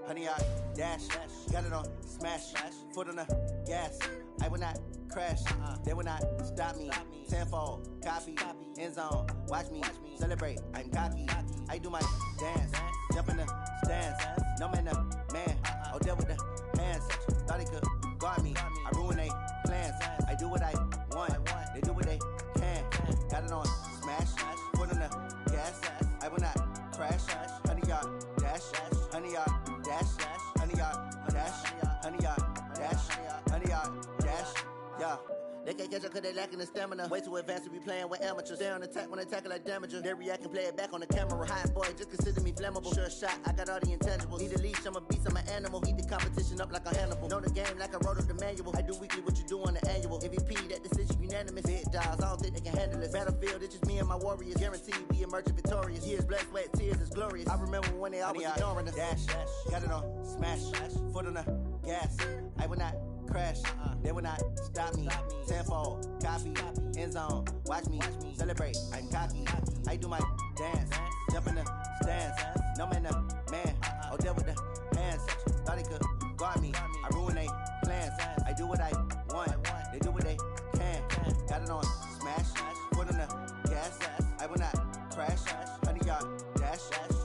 Honey, I dash, got it on smash, foot on the gas. I will not crash, they will not stop me. Tenfold, copy, end zone, watch me celebrate. I'm cocky, I do my dance, jump in the stands. No man, man, I'll deal with the hands. Thought he could guard me, I ruin they plans. I do what I want, they do what they can. Got it on smash, foot on the gas. I will not crash, honey, yard dash, honey, yard dash, honey, yard dash, honey, yard dash, honey, yard dash, yeah. They can't catch up cause they lacking the stamina. Way too advanced to be playing with amateurs. Stay on attack when they tackle like damager. They react and play it back on the camera. Hot boy, just consider me flammable. Sure shot, I got all the intangibles. Need a leash, I'm a beast, I'm an animal. Heat the competition up like a Hannibal. Know the game like I wrote up the manual. I do weekly what you do on the annual. MVP, that decision unanimous. Big dials, I don't think they can handle it. Battlefield, it's just me and my warriors. Guaranteed we emerge victorious. Years, blood, sweat, tears is glorious. I remember when they always ignoring us. Dash, got it on smash, foot on the gas. I will not crash, they will not stop me. Tenfold, copy, end zone, watch me celebrate. I'm cocky, I do my dance, jump in the stands. No man, man, I'll deal with the hands. Thought he could guard me, I ruin they plans. I do what I want, they do what they can. Got it on smash, foot on the gas. I will not crash, honey, yard dash,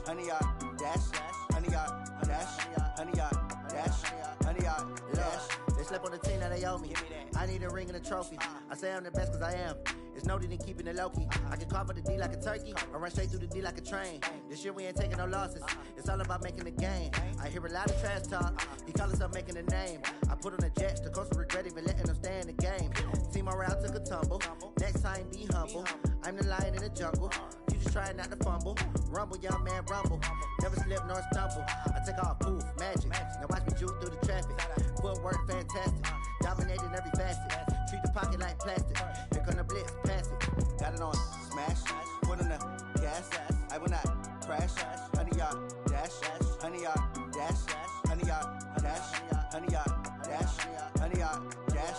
honey, yard dash, honey, yard dash, honey, yard dash, honey, yard dash. They slept on the team that they owe me. I need a ring and a trophy. I say I'm the best cause I am. It's no need in keeping it low-key. I can carve up the D like a turkey or run straight through the D like a train. This year we ain't taking no losses. It's all about making the game. I hear a lot of trash talk. He call himself making a name. I put on the Jets. The coach will regret even letting them stay in the game. Team morale took a tumble. Next time be humble. I'm the lion in the jungle. You just trying not to fumble. Rumble, young man, rumble. Never slip nor stumble. I take off, poof, magic. Now watch me juke through the traffic. Footwork fantastic. Dominating every facet. Treat the pocket like plastic. Here come the blitz, pass it. Got it on smash, foot on the gas. I will not crash. Honey, yard dash, honey, yard dash, honey, yard dash, honey, yard dash, honey, yard dash.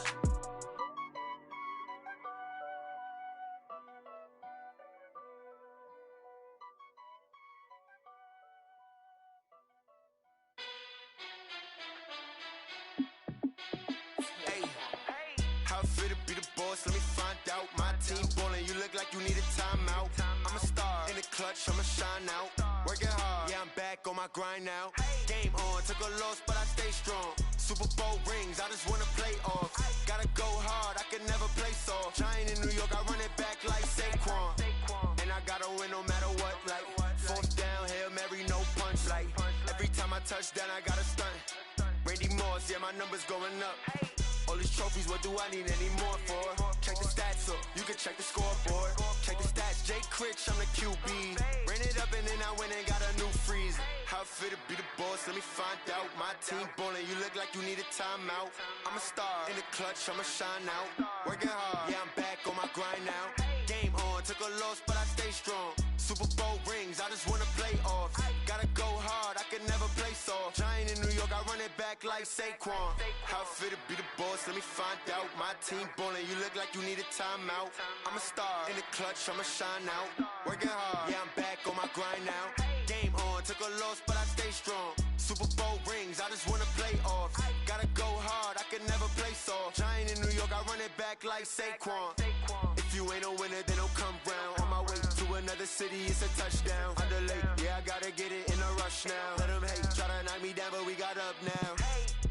How fit to be the boss? Let me find out. My team ballin', you look like you need a timeout. I'm a star in the clutch, I'ma shine out. Working hard, yeah, I'm back on my grind now. Game on, took a loss, but I stay strong. Super Bowl rings, I just wanna play off. Gotta go hard, I can never play soft. Giant in New York, I run it back like Saquon. And I gotta win no matter what, like fourth down, Hail Mary, no punch. Like every time I touch down, I gotta stunt. Randy Moss, yeah, my numbers going up. All these trophies, what do I need any more for? Check the stats up, you can check the scoreboard. Check the stats, Jay Critch, I'm the QB. Ran it up and then I went and got a new freeze. How fit to be the boss, let me find out. My team ballin', you look like you need a timeout. I'm a star in the clutch, I'ma shine out. Working hard, yeah, I'm back on my grind now. Game on, took a loss, but I stay strong. Super Bowl rings, I just wanna play off. Gotta go hard, I can never play soft. Giant in New York, I run it back like Saquon. How fit to be the boss, let me find out. My team ballin', you look like you need a timeout. I'm a star in the clutch, I'ma shine out. Working hard, yeah, I'm back on my grind now. Game on, took a loss, but I stay strong. Super Bowl rings, I just wanna play off. Gotta go hard, I can never play soft. Giant in New York, I run it back like Saquon. If you ain't a winner, then don't come round. On my way to another city, it's a touchdown. Underlay, yeah, I gotta get it in a rush now. Let them hate, try to knock me down, but we got up now.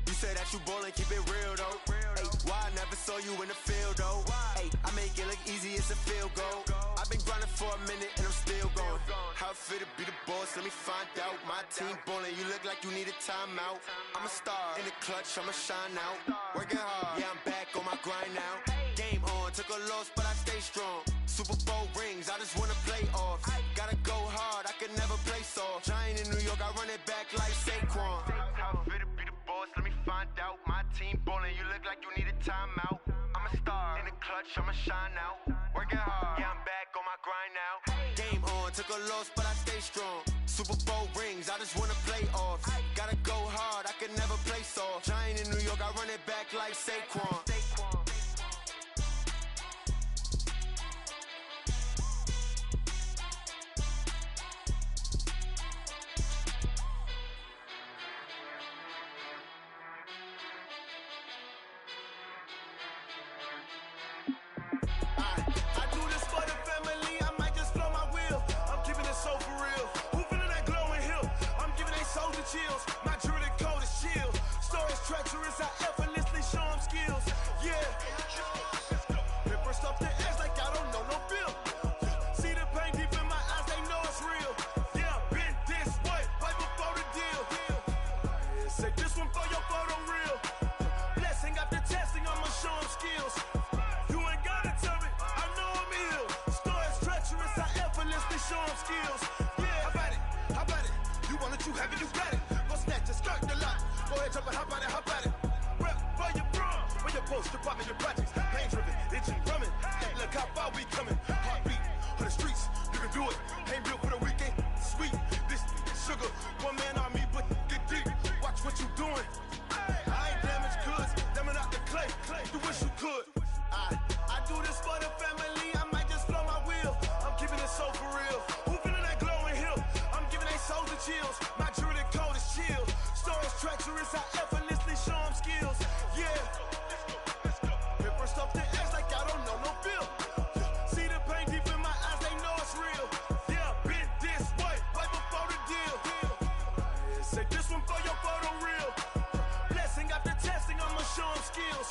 You say that you ballin', keep it real though. Hey, why I never saw you in the field though? Hey, I make it look easy, it's a field goal. I've been grinding for a minute and I'm still going. How fit to be the boss, let me find out. My team ballin', you look like you need a timeout. I'm a star in the clutch, I'ma shine out. Working hard, yeah, I'm back on my grind now. Game on, took a loss, but I stay strong. Super Bowl rings, I just wanna play off. Gotta go hard, I can never play soft. Giant in New York, I run it back like Saquon. How fit to be the boss, let me find out. My team ballin', you look like you need a timeout. I'm a star in the clutch, I'ma shine out. Working hard, yeah, I'm back on my grind now. Game on, took a loss, but I stay strong. Super Bowl rings, just wanna play off. Gotta go hard, I can never play soft. Giant in New York, I run it back like Saquon. Chills. My jewelry code is chill. Stories treacherous, I effortlessly show them skills. Yeah. Paper stuff the edge like I don't know no bill. See the pain deep in my eyes, they know it's real. Yeah, been this way, right before the deal. Say this one for your photo real. Blessing after testing, I'ma show them skills. You ain't gotta tell me, I know I'm ill. Stories treacherous, I effortlessly show them skills. Yeah, how about it? How about it? You want it, you have it, you got it. Go snatch it, skirt the lot. Go ahead, jump it, hop on it, hop on it. Rep for your bro, for your post, your poppin', your projects. Pain driven, itching, drumming. Look how far we coming. Heartbeat on the streets, you can do it. Ain't built for the weekend, sweet. This sugar, one man army, but get deep. Watch what you doing. I ain't damaged goods, damn it out the clay. You wish you could. I do this for the family, I might just blow my wheel. I'm keeping it so for real. Who feeling that glowing hill? I'm giving they souls the chills. My jewelry code is chill. Stories treacherous, I effortlessly show them skills. Yeah. Paper stuff the edge like I don't know no bill. See the pain deep in my eyes, they know it's real. Yeah, been this way, right before the deal. Say this one for your photo real. Blessing after testing, I'ma show them skills.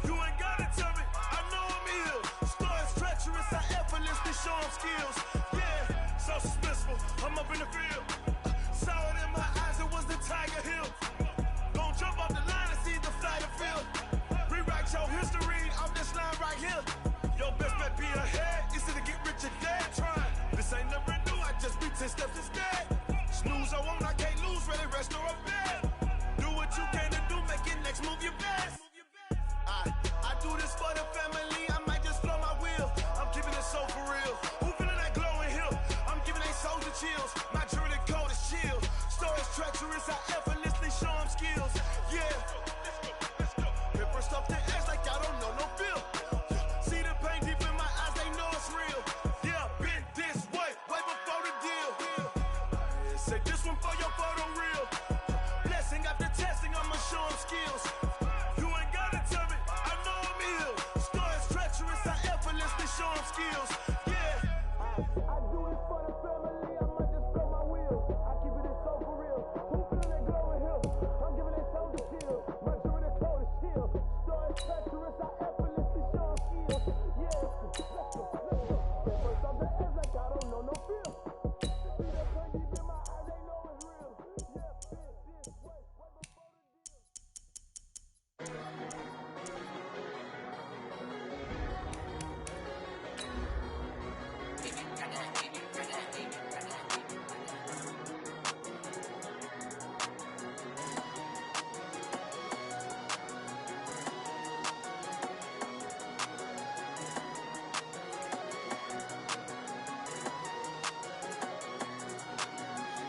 You ain't gotta tell me, I know I'm ill. Stories treacherous, I effortlessly show them skills. Yeah, so suspenseful, I'm up in the field. Saw it in my eyes, it was the Tiger Hill. Gon' jump off the line and see the flight of field. Rewrite your history off this line right here. Your best bet be ahead, easy to get rich or dead trying. This ain't never new, I just be 10 steps instead. Snooze I won't, I can't lose, ready, rest or a bed. Do what you can to do, make it next move your best. I do this for the family, I might just blow my wheel. I'm keeping it so for real. Who feeling that glowing hill? I'm giving they souls the chills. My jewelry code is chill. Stories treacherous, I effortlessly show them skills. Yeah. Paper stuff the edge like I don't know no bill. See the pain deep in my eyes, they know it's real. Yeah, been this way, right before the deal. Say this one for your photo real. Blessing after testing, I'ma show them skills. You ain't gotta tell me, I know I'm ill. Stories treacherous, I effortlessly show them skills. Yeah. I do this for the family, I might just blow my wheel. I keep it so for real. Who feeling that glowing hill? I'm giving it so the chill. My jewelry code is chill. Stories treacherous, I effortlessly show them skills. Yeah. Let's go. First off the edge like I don't know no feel. See that pain deep in my eyes, they know it's real. Yeah, this way, right before the deal.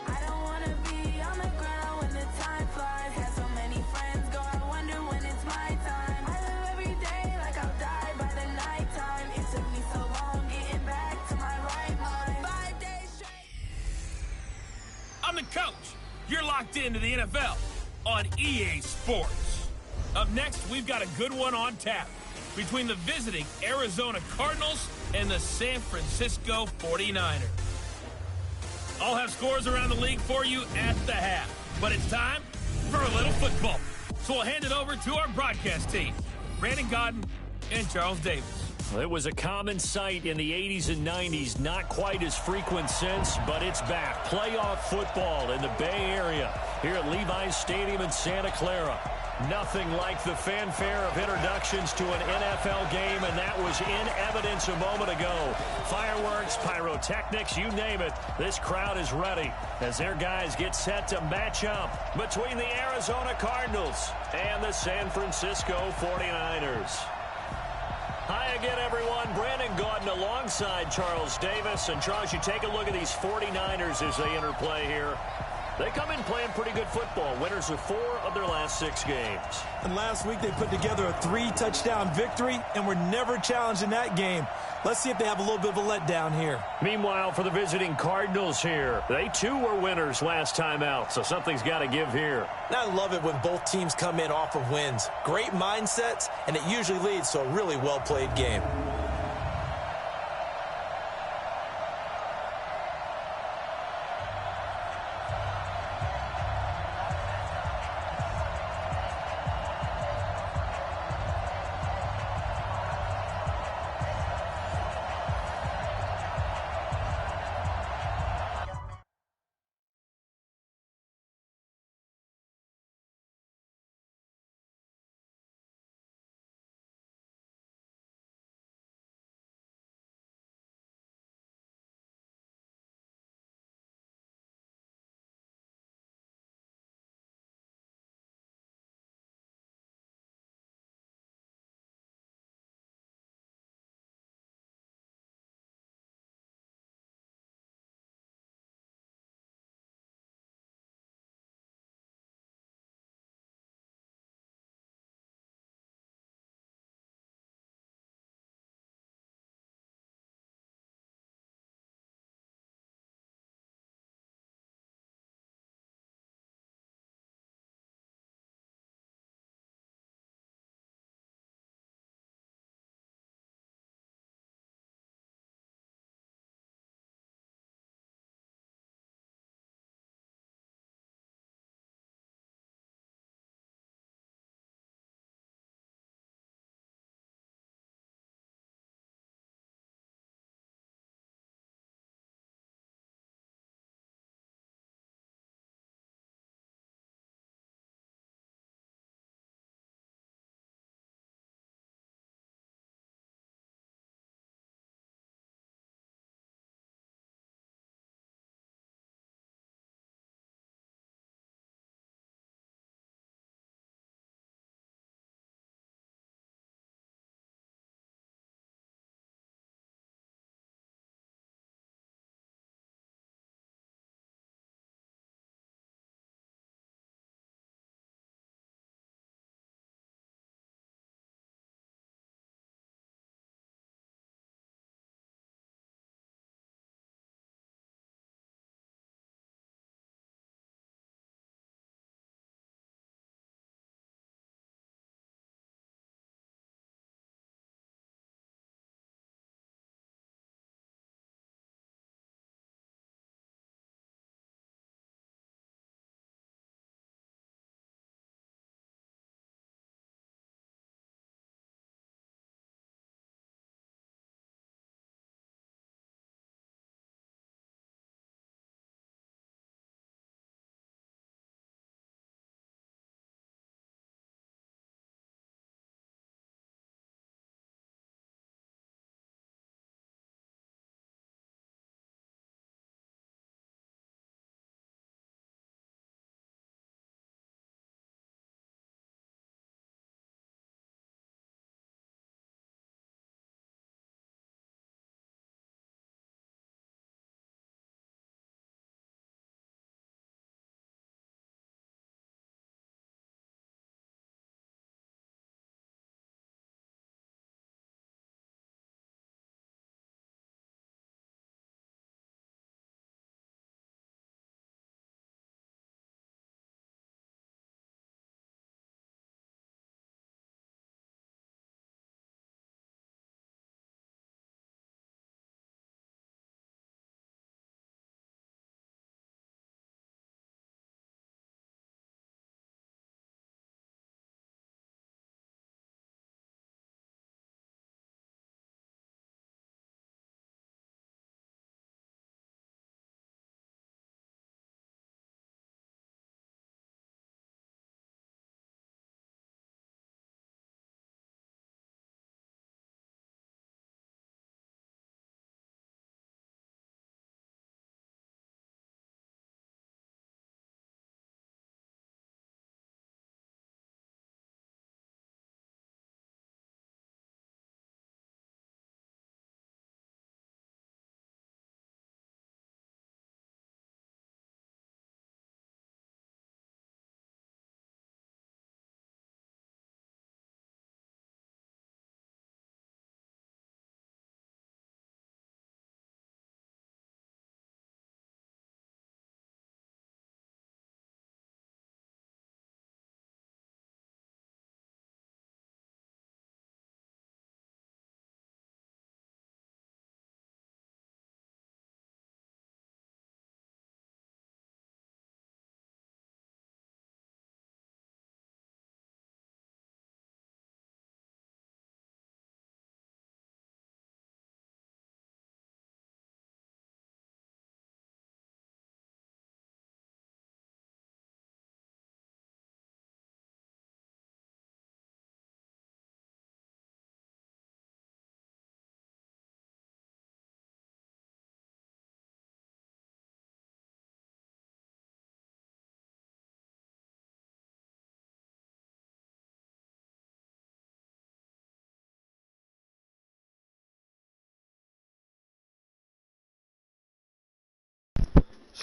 I don't wanna be on the ground when the time flies. Had so many friends go, I wonder when it's my time. I live every day like I'll die by the nighttime. It took me so long getting back to my right mind. 5 days straight. I'm the coach. You're locked into the NFL on EA Sports. Up next, we've got a good one on tap between the visiting Arizona Cardinals and the San Francisco 49ers. I'll have scores around the league for you at the half. But it's time for a little football. So we'll hand it over to our broadcast team, Brandon Godden and Charles Davis. Well, it was a common sight in the 80s and 90s, not quite as frequent since, but it's back. Playoff football in the Bay Area here at Levi's Stadium in Santa Clara. Nothing like the fanfare of introductions to an NFL game, and that was in evidence a moment ago. Fireworks, pyrotechnics, you name it. This crowd is ready as their guys get set to match up between the Arizona Cardinals and the San Francisco 49ers. Hi again, everyone. Brandon Gaudin alongside Charles Davis. And Charles, you take a look at these 49ers as they interplay here. They come in playing pretty good football. Winners of 4 of their last 6 games. And last week they put together a 3-touchdown victory and were never challenged in that game. Let's see if they have a little bit of a letdown here. Meanwhile, for the visiting Cardinals here, they too were winners last time out, so something's got to give here. And I love it when both teams come in off of wins. Great mindsets, and it usually leads to a really well-played game.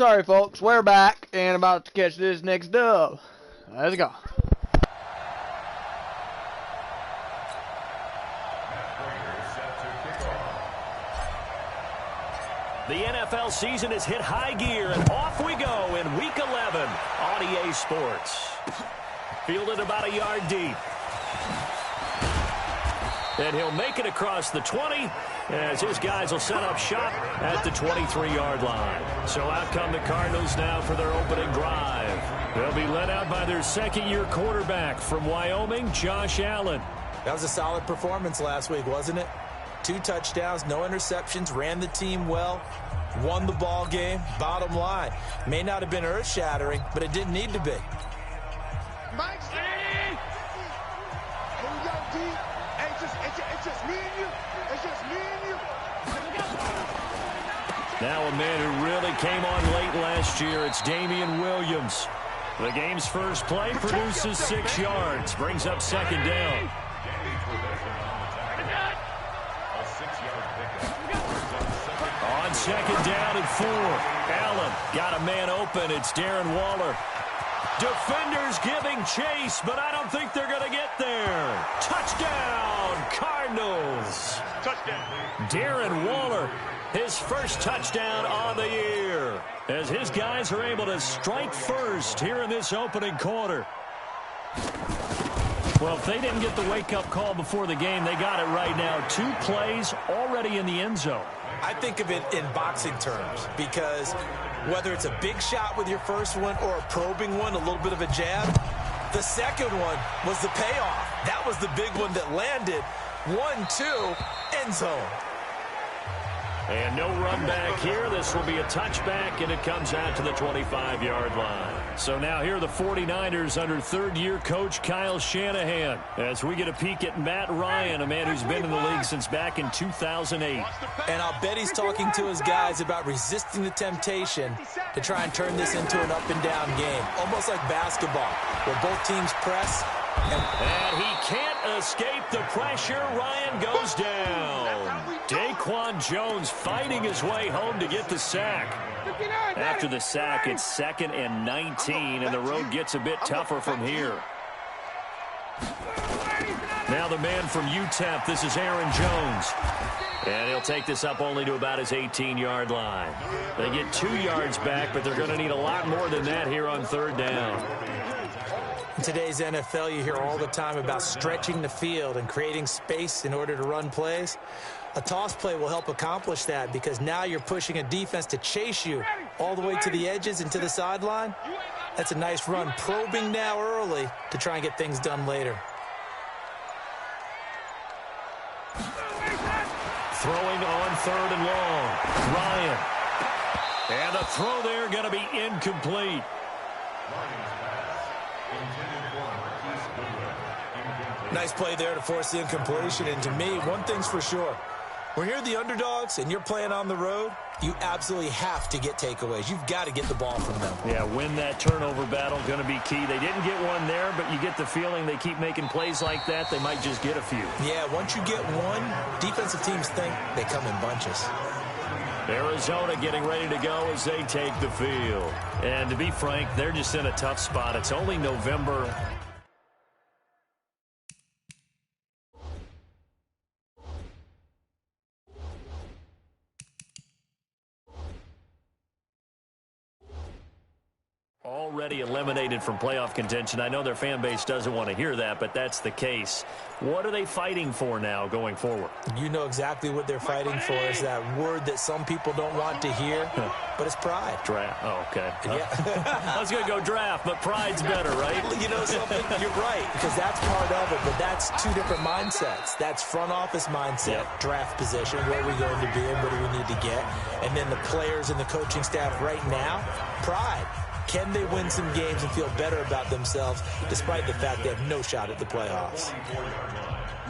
Sorry, folks. We're back and about to catch this next dub. Let's go. The NFL season has hit high gear, and off we go in Week 11 on EA Sports. Fielded about a yard deep. And he'll make it across the 20 as his guys will set up shop at the 23-yard line. So out come the Cardinals now for their opening drive. They'll be led out by their second-year quarterback from Wyoming, Josh Allen. That was a solid performance last week, wasn't it? 2 touchdowns, no interceptions, ran the team well, won the ball game. Bottom line, may not have been earth-shattering, but it didn't need to be. Mike, here we go, D. Hey, it's just me and you. It's just me and you. Now a man who really came on late last year, it's Damian Williams. The game's first play produces 6 yards, brings up second down. On second down and 4, Allen got a man open. It's Darren Waller. Defenders giving chase, but I don't think they're going to get there. Touchdown, Cardinals. Touchdown. Darren Waller, his first touchdown on the year, as his guys are able to strike first here in this opening quarter. Well, if they didn't get the wake-up call before the game, they got it right now. 2 plays already in the end zone. I think of it in boxing terms because whether it's a big shot with your first one or a probing one, a little bit of a jab, the second one was the payoff. That was the big one that landed. 1-2, end zone. And no run back here. This will be a touchback, and it comes out to the 25-yard line. So now here are the 49ers under third-year coach Kyle Shanahan as we get a peek at Matt Ryan, a man who's been in the league since back in 2008. And I'll bet he's talking to his guys about resisting the temptation to try and turn this into an up-and-down game, almost like basketball, where both teams press. And he can't escape the pressure. Ryan goes down. Daquan Jones fighting his way home to get the sack. After the sack, it's 2nd and 19, and the road gets a bit tougher from here. Now the man from UTEP, this is Aaron Jones. And he'll take this up only to about his 18-yard line. They get 2 yards back, but they're going to need a lot more than that here on third down. In today's NFL, you hear all the time about stretching the field and creating space in order to run plays. A toss play will help accomplish that because now you're pushing a defense to chase you all the way to the edges and to the sideline. That's a nice run. Probing now early to try and get things done later. Throwing on 3rd and long. Ryan. And the throw there going to be incomplete. Nice play there to force the incompletion. And to me, one thing's for sure. When you're the underdogs and you're playing on the road, you absolutely have to get takeaways. You've got to get the ball from them. Yeah, win that turnover battle, going to be key. They didn't get one there, but you get the feeling they keep making plays like that, they might just get a few. Yeah, once you get one, defensive teams think they come in bunches. Arizona getting ready to go as they take the field. And to be frank, they're just in a tough spot. It's only November. Already eliminated from playoff contention. I know their fan base doesn't want to hear that, but that's the case. What are they fighting for now going forward? You know exactly what they're fighting for. Is that word that some people don't want to hear, but it's pride. Draft. Oh, okay. Yeah. I was going to go draft, but pride's better, right? You know something? You're right, because that's part of it, but that's 2 different mindsets. That's front office mindset, draft position, where are we going to be and what do we need to get? And then the players and the coaching staff right now, pride. Can they win some games and feel better about themselves despite the fact they have no shot at the playoffs?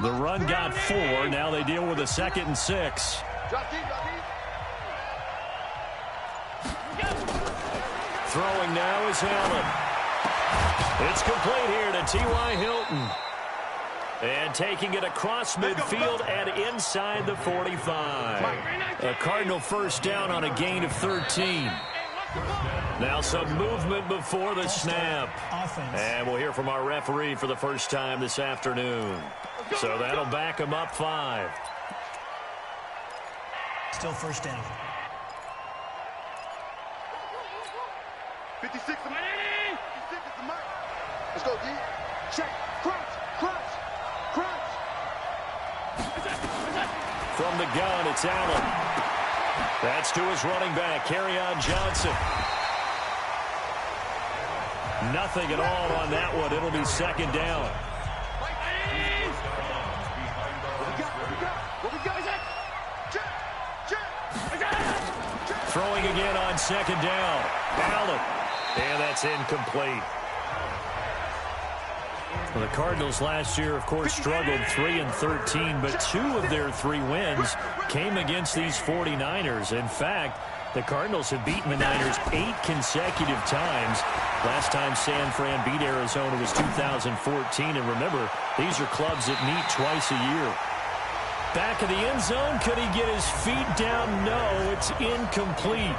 The run got 4. Now they deal with a 2nd and 6. Throwing now is Allen. It's complete here to T.Y. Hilton. And taking it across midfield and inside the 45. A Cardinal first down on a gain of 13. Now some movement before the snap. And we'll hear from our referee for the first time this afternoon. So that'll back him up 5. Still first down. 56 to Mike. 56 to Mike. Let's go, D. Check. Crunch. Crunch. Crunch. From the gun, it's Allen. That's to his running back, Kerryon Johnson. Nothing at all on that one. It'll be second down. Throwing again on second down. Allen. And that's incomplete. Well, the Cardinals last year, of course, struggled 3-13, but 2 of their 3 wins came against these 49ers. In fact, the Cardinals have beaten the Niners 8 consecutive times. Last time San Fran beat Arizona was 2014. And remember, these are clubs that meet twice a year. Back of the end zone, could he get his feet down? No, it's incomplete.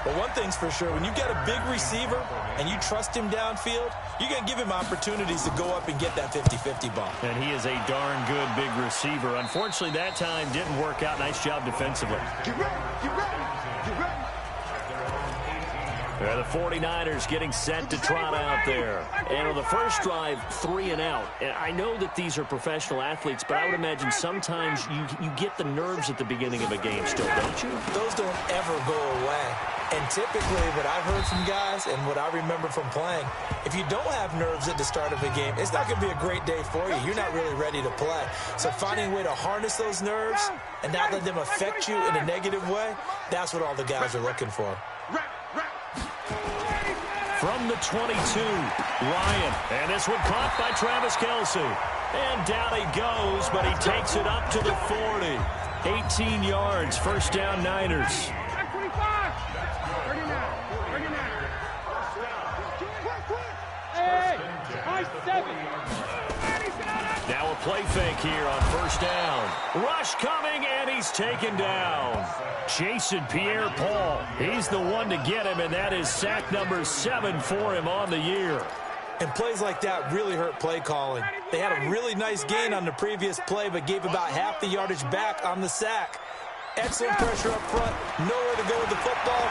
But one thing's for sure, when you get a big receiver and you trust him downfield, you're going to give him opportunities to go up and get that 50-50 ball. And he is a darn good big receiver. Unfortunately, that time didn't work out. Nice job defensively. Get ready. Get ready. Get ready. The 49ers getting set to trot out there. And on the first drive, 3 and out. And I know that these are professional athletes, but I would imagine sometimes you get the nerves at the beginning of a game still, don't you? Those don't ever go away. And typically what I've heard from guys and what I remember from playing, if you don't have nerves at the start of a game, it's not going to be a great day for you. You're not really ready to play. So finding a way to harness those nerves and not let them affect you in a negative way, that's what all the guys are looking for. From the 22, Ryan. And this one caught by Travis Kelce. And down he goes, but he takes it up to the 40. 18 yards, first down Niners. Now a play fake here on first down. Rush coming, and he's taken down. Jason Pierre-Paul, he's the one to get him, and that is sack number 7 for him on the year. And plays like that really hurt play calling. They had a really nice gain on the previous play, but gave about half the yardage back on the sack. Excellent pressure up front, nowhere to go with the football.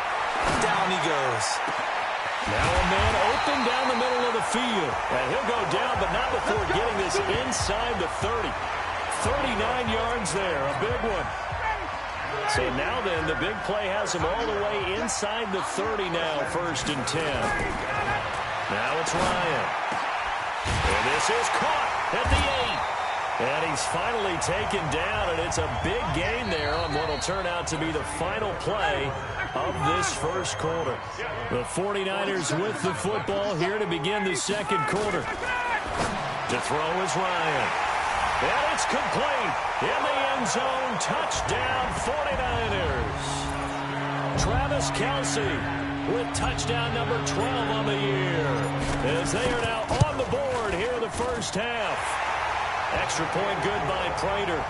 Down he goes. Now a man open down the middle of the field. And he'll go down, but not before getting this inside the 30. 39 yards there, a big one. So now then, the big play has him all the way inside the 30 now, first and 10. Now it's Ryan. And this is caught at the 8. And he's finally taken down, and it's a big gain there on what will turn out to be the final play of this first quarter. The 49ers with the football here to begin the second quarter. To throw is Ryan. And it's complete. In the end zone, touchdown 49ers. Travis Kelce with touchdown number 12 on the year. As they are now on the board here in the first half. Extra point good by Prater.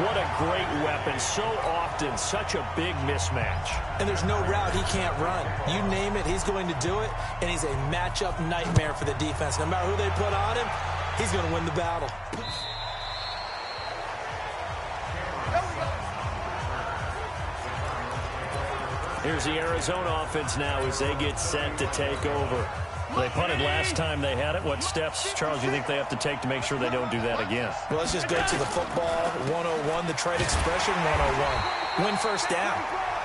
What a great weapon. So often, such a big mismatch. And there's no route he can't run. You name it, he's going to do it. And he's a matchup nightmare for the defense. No matter who they put on him, he's going to win the battle. Here's the Arizona offense now as they get set to take over. They punted last time they had it. What steps, Charles, do you think they have to take to make sure they don't do that again? Well, let's just go to the football 101, the trade expression 101. Win first down.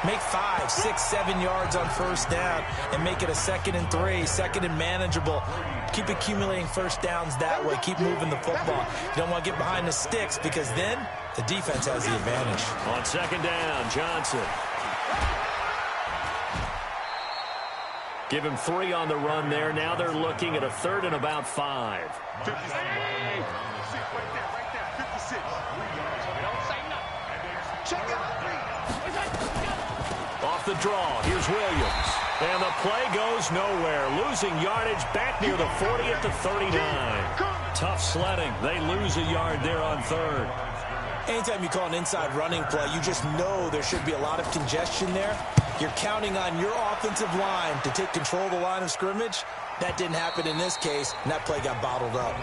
Make 5, 6, 7 yards on first down and make it a 2nd and 3, 2nd and manageable. Keep accumulating first downs that way. Keep moving the football. You don't want to get behind the sticks because then the defense has the advantage. On second down, Johnson. Give him 3 on the run there. Now they're looking at a 3rd and about 5. 56. Off the draw, here's Williams. And the play goes nowhere. Losing yardage back near the 40 at the 39. Tough sledding. They lose a yard there on 3rd. Anytime you call an inside running play, you just know there should be a lot of congestion there. You're counting on your offensive line to take control of the line of scrimmage. That didn't happen in this case, and that play got bottled up.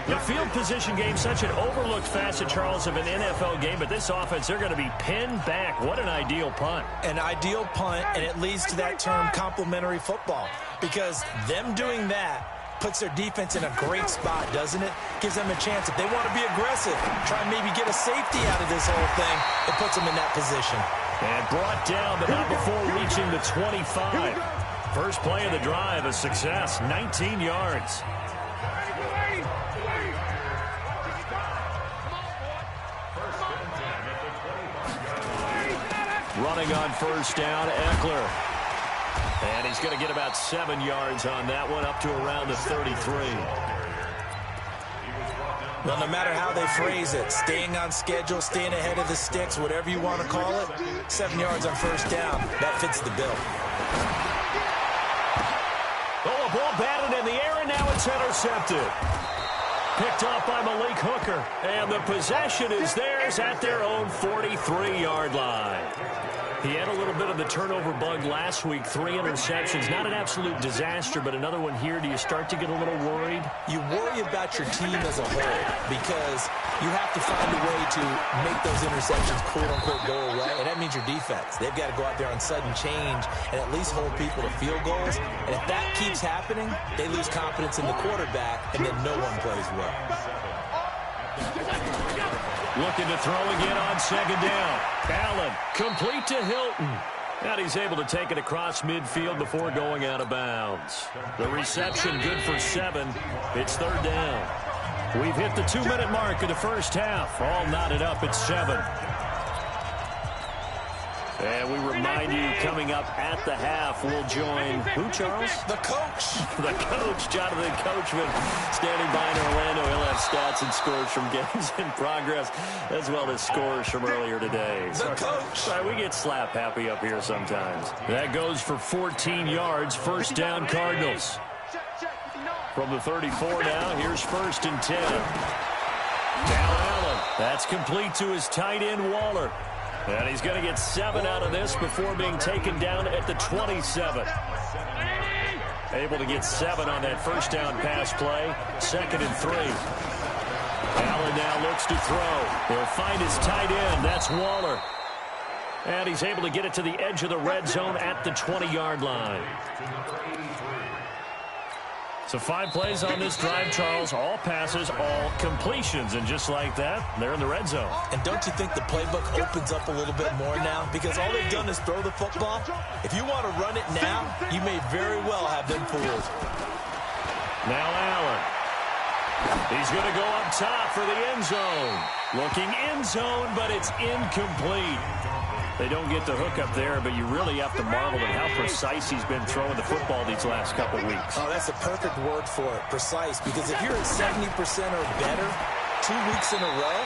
The field position game, such an overlooked facet, Charles, of an NFL game, but this offense, they're going to be pinned back. What an ideal punt. An ideal punt, and it leads to that term complementary football, because them doing that puts their defense in a great spot, doesn't it? Gives them a chance. If they want to be aggressive, try and maybe get a safety out of this whole thing, it puts them in that position. And brought down, but not before reaching the 25. First play of the drive, a success, 19 yards. Running on first down, Eckler. And he's going to get about 7 yards on that one, up to around the 33. Well, no matter how they phrase it, staying on schedule, staying ahead of the sticks, whatever you want to call it, 7 yards on first down, that fits the bill. Oh, a ball batted in the air, and now it's intercepted. Picked off by Malik Hooker. And the possession is theirs at their own 43-yard line. He had a little bit of the turnover bug last week, 3 interceptions. Not an absolute disaster, but another one here. Do you start to get a little worried? You worry about your team as a whole because you have to find a way to make those interceptions, quote-unquote, go away, and that means your defense. They've got to go out there on sudden change and at least hold people to field goals. And if that keeps happening, they lose confidence in the quarterback, and then no one plays well. Looking to throw again on second down. Allen, complete to Hilton. And he's able to take it across midfield before going out of bounds. The reception good for 7. It's third down. We've hit the 2-minute mark of the first half. All knotted up at 7. And we remind you, coming up at the half, we'll join who, Charles? The coach. The coach, Jonathan Coachman, standing by in Orlando. He'll have stats and scores from games in progress, as well as scores from earlier today. The coach. Sorry, we get slap happy up here sometimes. That goes for 14 yards. First down, Cardinals. From the 34 now, here's first and 10. Now Allen. That's complete to his tight end, Waller. And he's going to get 7 out of this before being taken down at the 27. Able to get 7 on that first down pass play. Second and 3. Allen now looks to throw. He'll find his tight end. That's Waller. And he's able to get it to the edge of the red zone at the 20-yard line. So 5 plays on this drive, Charles. All passes, all completions. And just like that, they're in the red zone. And don't you think the playbook opens up a little bit more now? Because all they've done is throw the football. If you want to run it now, you may very well have them fooled. Now Allen. He's going to go up top for the end zone. Looking end zone, but it's incomplete. They don't get the hook up there, but you really have to marvel at how precise he's been throwing the football these last couple weeks. Oh, that's the perfect word for it, precise. Because if you're at 70% or better 2 weeks in a row,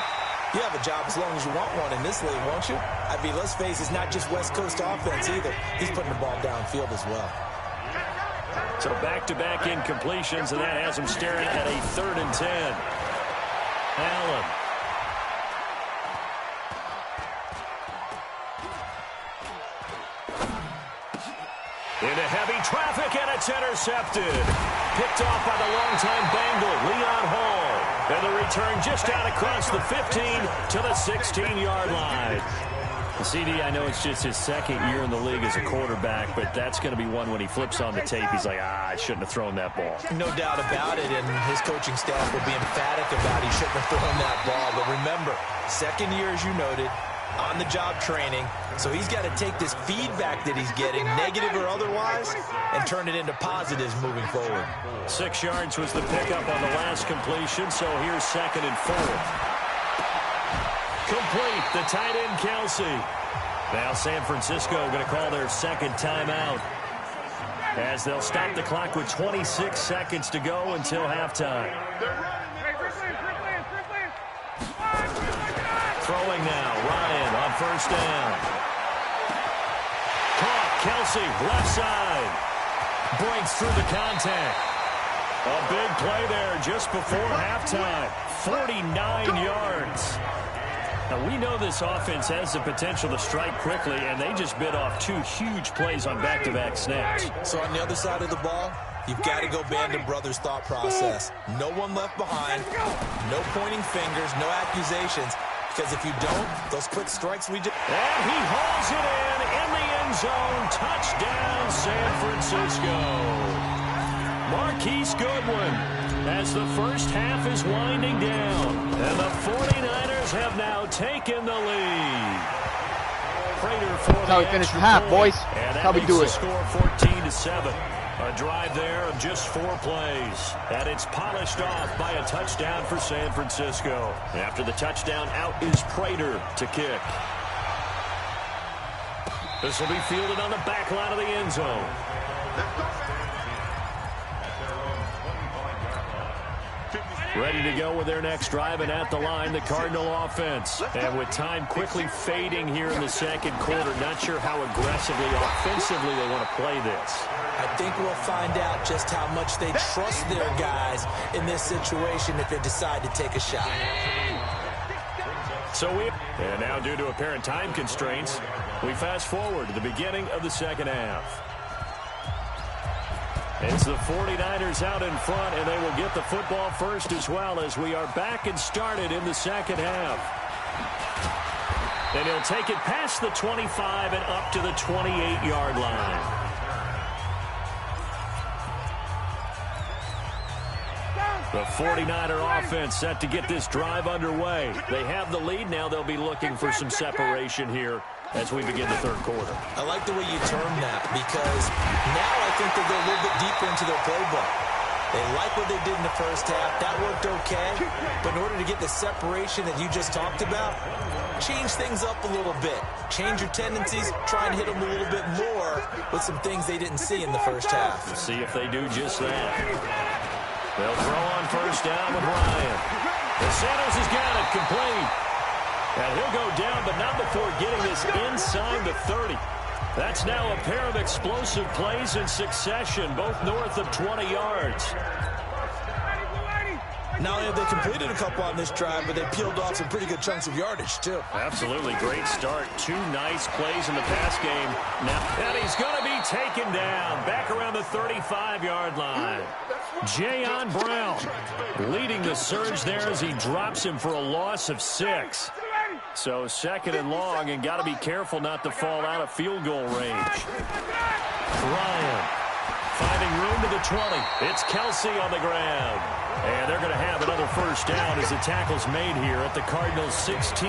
you have a job as long as you want one in this league, won't you? I mean, let's face it, it's not just West Coast offense either. He's putting the ball downfield as well. So back-to-back incompletions, and that has him staring at a 3rd and 10. Allen. Into heavy traffic, and it's intercepted. Picked off by the longtime Bengal, Leon Hall. And the return just out across the 15 to the 16-yard line. CD, I know it's just his 2nd year in the league as a quarterback, but that's going to be one when he flips on the tape. He's like, I shouldn't have thrown that ball. No doubt about it, and his coaching staff will be emphatic about he shouldn't have thrown that ball. But remember, 2nd year, as you noted, on-the-job training. So he's got to take this feedback that he's getting, negative or otherwise, and turn it into positives moving forward. 6 yards was the pickup on the last completion, so here's 2nd and 4. Complete, the tight end, Kelsey. Now San Francisco going to call their 2nd timeout, as they'll stop the clock with 26 seconds to go until halftime. Throwing now, Ryan on first down. Caught, Kelsey, left side. Breaks through the contact. A big play there just before halftime. 49 yards. Now, we know this offense has the potential to strike quickly, and they just bit off 2 huge plays on back-to-back snaps. So on the other side of the ball, you've got to go Band of Brothers thought process. No one left behind, no pointing fingers, no accusations, because if you don't, those quick strikes we just... And he hauls it in the end zone. Touchdown, San Francisco. Marquise Goodwin, as the first half is winding down, and the 49ers have now taken the lead. That's how we finish the half, boys. That's how we do it. Score 14-7. A drive there of just 4 plays, and it's polished off by a touchdown for San Francisco. After the touchdown, out is Prater to kick. This will be fielded on the back line of the end zone. Ready to go with their next drive, and at the line, the Cardinal offense. And with time quickly fading here in the second quarter, not sure how aggressively, offensively they want to play this. I think we'll find out just how much they trust their guys in this situation if they decide to take a shot. And now, due to apparent time constraints, we fast forward to the beginning of the second half. It's the 49ers out in front, and they will get the football first as well as we are back and started in the second half. And he'll take it past the 25 and up to the 28-yard line. The 49er offense set to get this drive underway. They have the lead now. They'll be looking for some separation here as we begin the third quarter. I like the way you term that, because now I think they'll go a little bit deeper into their playbook. They like what they did in the first half. That worked okay. But in order to get the separation that you just talked about, change things up a little bit. Change your tendencies. Try and hit them a little bit more with some things they didn't see in the first half. We'll see if they do just that. They'll throw on first down with Ryan. And Sanders has got it complete. And he'll go down, but not before getting this inside the 30. That's now a pair of explosive plays in succession, both north of 20 yards. Not only have they completed a couple on this drive, but they peeled off some pretty good chunks of yardage, too. Absolutely great start. 2 nice plays in the pass game. Now, and he's going to be taken down back around the 35-yard line. Jayon Brown leading the surge there as he drops him for a loss of 6. So second and long, and got to be careful not to fall out of field goal range. Ryan finding room to the 20. It's Kelsey on the ground. And they're going to have another first down as the tackle's made here at the Cardinals' 16.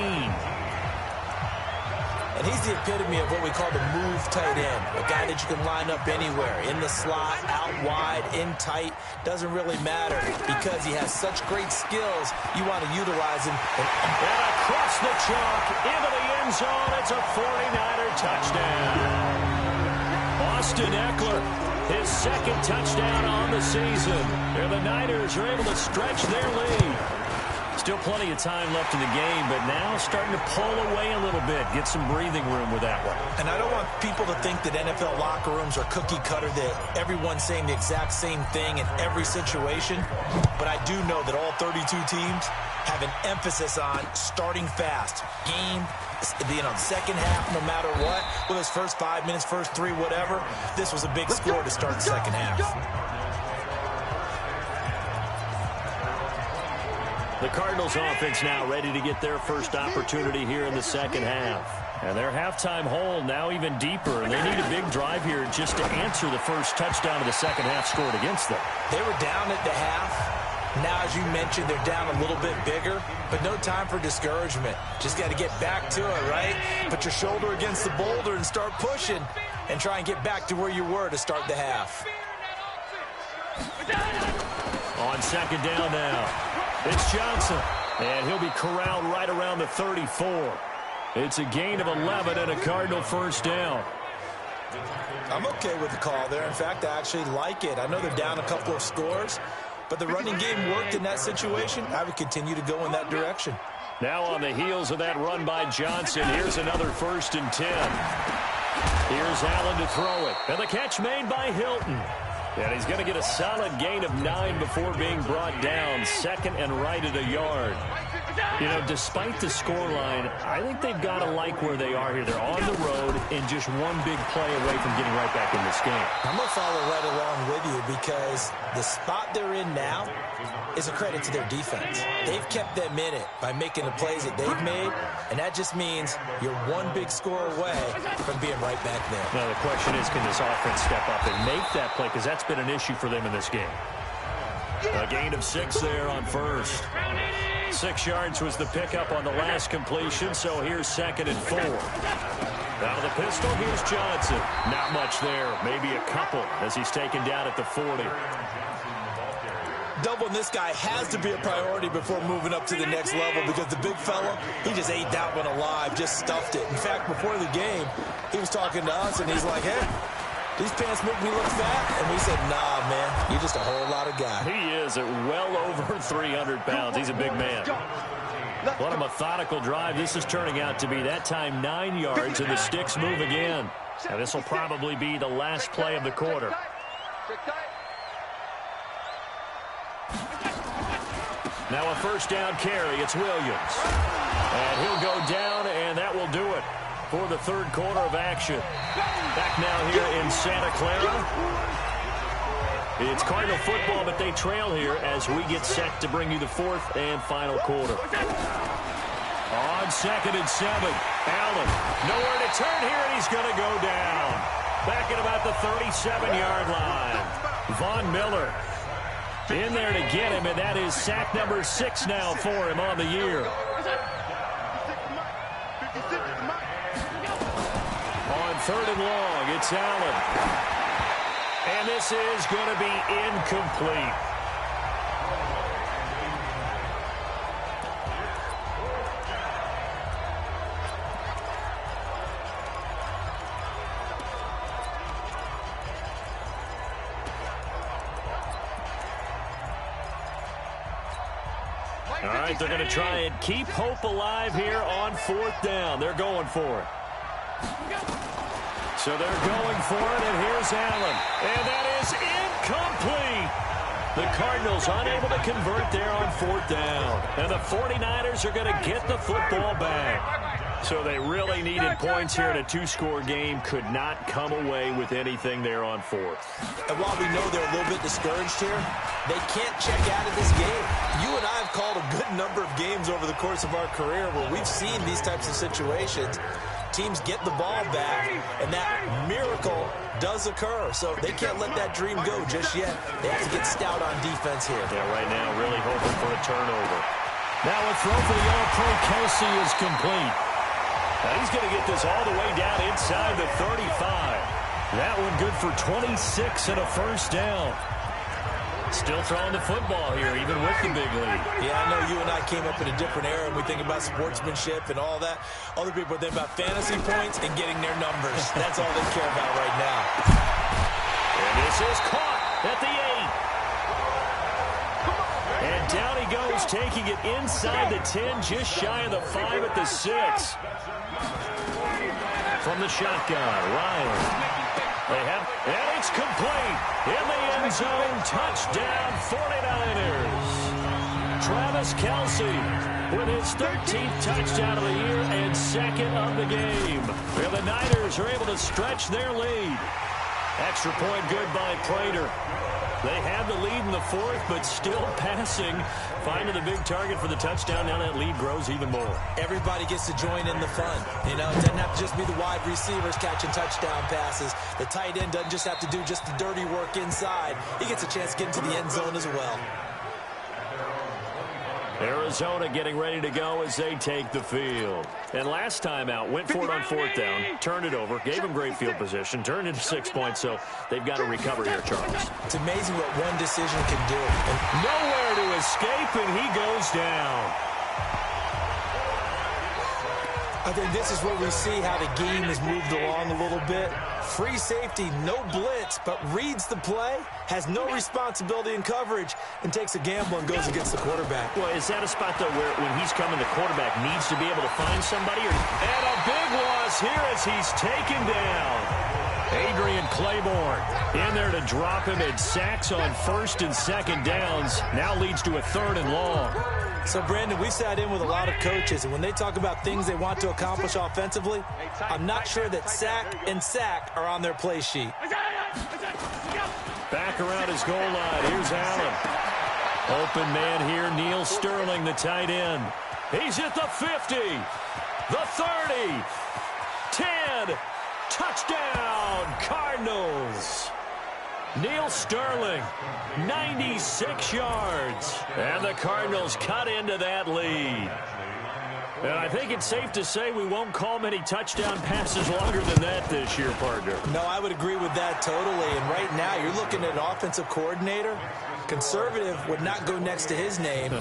And he's the epitome of what we call the move tight end. A guy that you can line up anywhere. In the slot, out wide, in tight. Doesn't really matter because he has such great skills. You want to utilize him. And across the chalk into the end zone. It's a 49er touchdown. Austin Eckler, his second touchdown on the season. And the Niners are able to stretch their lead. Still plenty of time left in the game, but now starting to pull away a little bit, get some breathing room with that one. And I don't want people to think that NFL locker rooms are cookie cutter, that everyone's saying the exact same thing in every situation. But I do know that all 32 teams have an emphasis on starting fast. Game, second half, no matter what, whether it's first 5 minutes, first 3, whatever. This was a big score to start the second half. The Cardinals offense now ready to get their first opportunity here in the second half. And their halftime hole now even deeper, and they need a big drive here just to answer the first touchdown of the second half scored against them. They were down at the half. Now, as you mentioned, they're down a little bit bigger, but no time for discouragement. Just got to get back to it, right? Put your shoulder against the boulder and start pushing and try and get back to where you were to start the half. On second down now, it's Johnson, and he'll be corralled right around the 34. It's a gain of 11 and a Cardinal first down. I'm okay with the call there. In fact, I actually like it. I know they're down a couple of scores, but the running game worked in that situation. I would continue to go in that direction. Now on the heels of that run by Johnson, here's another 1st and 10. Here's Allen to throw it, and the catch made by Hilton. And he's going to get a solid gain of 9 before being brought down. Second and right at a yard. You know, despite the scoreline, I think they've got to like where they are here. They're on the road and just one big play away from getting right back in this game. I'm going to follow right along with you because the spot they're in now is a credit to their defense. They've kept them in it by making the plays that they've made, and that just means you're one big score away from being right back there. Now, the question is, can this offense step up and make that play? Because that's been an issue for them in this game. A gain of 6 there on first. 6 yards was the pickup on the last completion, so here's 2nd and 4. Out of the pistol, here's Johnson. Not much there, maybe a couple as he's taken down at the 40. Doubling this guy has to be a priority before moving up to the next level because the big fella, he just ate that one alive, just stuffed it. In fact, before the game, he was talking to us, and he's like, hey, these pants make me look fat. And we said, nah, man, you're just a whole lot of guy. He is at well over 300 pounds. He's a big man. What a methodical drive this is turning out to be. That time 9 yards, and the sticks move again. Now, this will probably be the last play of the quarter. Now a first down carry. It's Williams. And he'll go down, and that will do it for the third quarter of action. Back now here in Santa Clara. It's Cardinal football, but they trail here as we get set to bring you the fourth and final quarter. On 2nd and 7, Allen. Nowhere to turn here, and he's going to go down. Back at about the 37-yard line. Von Miller in there to get him, and that is sack number 6 now for him on the year. On 3rd and long, it's Allen. And this is going to be incomplete. All right, they're going to try and keep hope alive here on 4th down. They're going for it. So they're going for it, and here's Allen. And that is incomplete. The Cardinals unable to convert there on 4th down. And the 49ers are going to get the football back. So they really needed points here in a 2-score game. Could not come away with anything there on 4th. And while we know they're a little bit discouraged here, they can't check out of this game. You and I have called a good number of games over the course of our career where we've seen these types of situations. Teams get the ball back, and that miracle does occur. So they can't let that dream go just yet. They have to get stout on defense here. Yeah, right now really hoping for a turnover. Now a throw for the All-Pro Kelsey is complete. Now he's going to get this all the way down inside the 35. That one good for 26 and a first down. Still throwing the football here, even with the big lead. Yeah, I know you and I came up in a different era, and we think about sportsmanship and all that. Other people think about fantasy points and getting their numbers. That's all they care about right now. And this is caught at the 8. And down he goes, taking it inside the 10, just shy of the 5 at the 6. From the shotgun, Ryan. They have, and it's complete. In the end zone, touchdown 49ers. Travis Kelce with his 13th touchdown of the year and 2nd of the game. And the Niners are able to stretch their lead. Extra point good by Prater. They have the lead in the 4th, but still passing. Finding the big target for the touchdown. Now that lead grows even more. Everybody gets to join in the fun. You know, it doesn't have to just be the wide receivers catching touchdown passes. The tight end doesn't just have to do just the dirty work inside. He gets a chance to get into the end zone as well. Arizona getting ready to go as they take the field. And last time out, went for it on 4th down, turned it over, gave them great field position, turned into 6 points, so they've got to recover here, Charles. It's amazing what one decision can do. And nowhere to escape, and he goes down. I think this is where we see how the game has moved along a little bit. Free safety, no blitz, but reads the play, has no responsibility in coverage, and takes a gamble and goes against the quarterback. Well, is that a spot, though, where when he's coming, the quarterback needs to be able to find somebody? And a big loss here as he's taken down. Adrian Claiborne in there to drop him, and sacks on 1st and 2nd downs. Now leads to a 3rd and long. So, Brandon, we sat in with a lot of coaches, and when they talk about things they want to accomplish offensively, I'm not sure that sack and sack are on their play sheet. Back around his goal line. Here's Allen. Open man here, Neil Sterling, the tight end. He's at the 50, the 30, 10, touchdown, Cardinals. Neil Sterling, 96 yards. And the Cardinals cut into that lead. And I think it's safe to say we won't call many touchdown passes longer than that this year, partner. No, I would agree with that totally. And right now, you're looking at an offensive coordinator. Conservative would not go next to his name.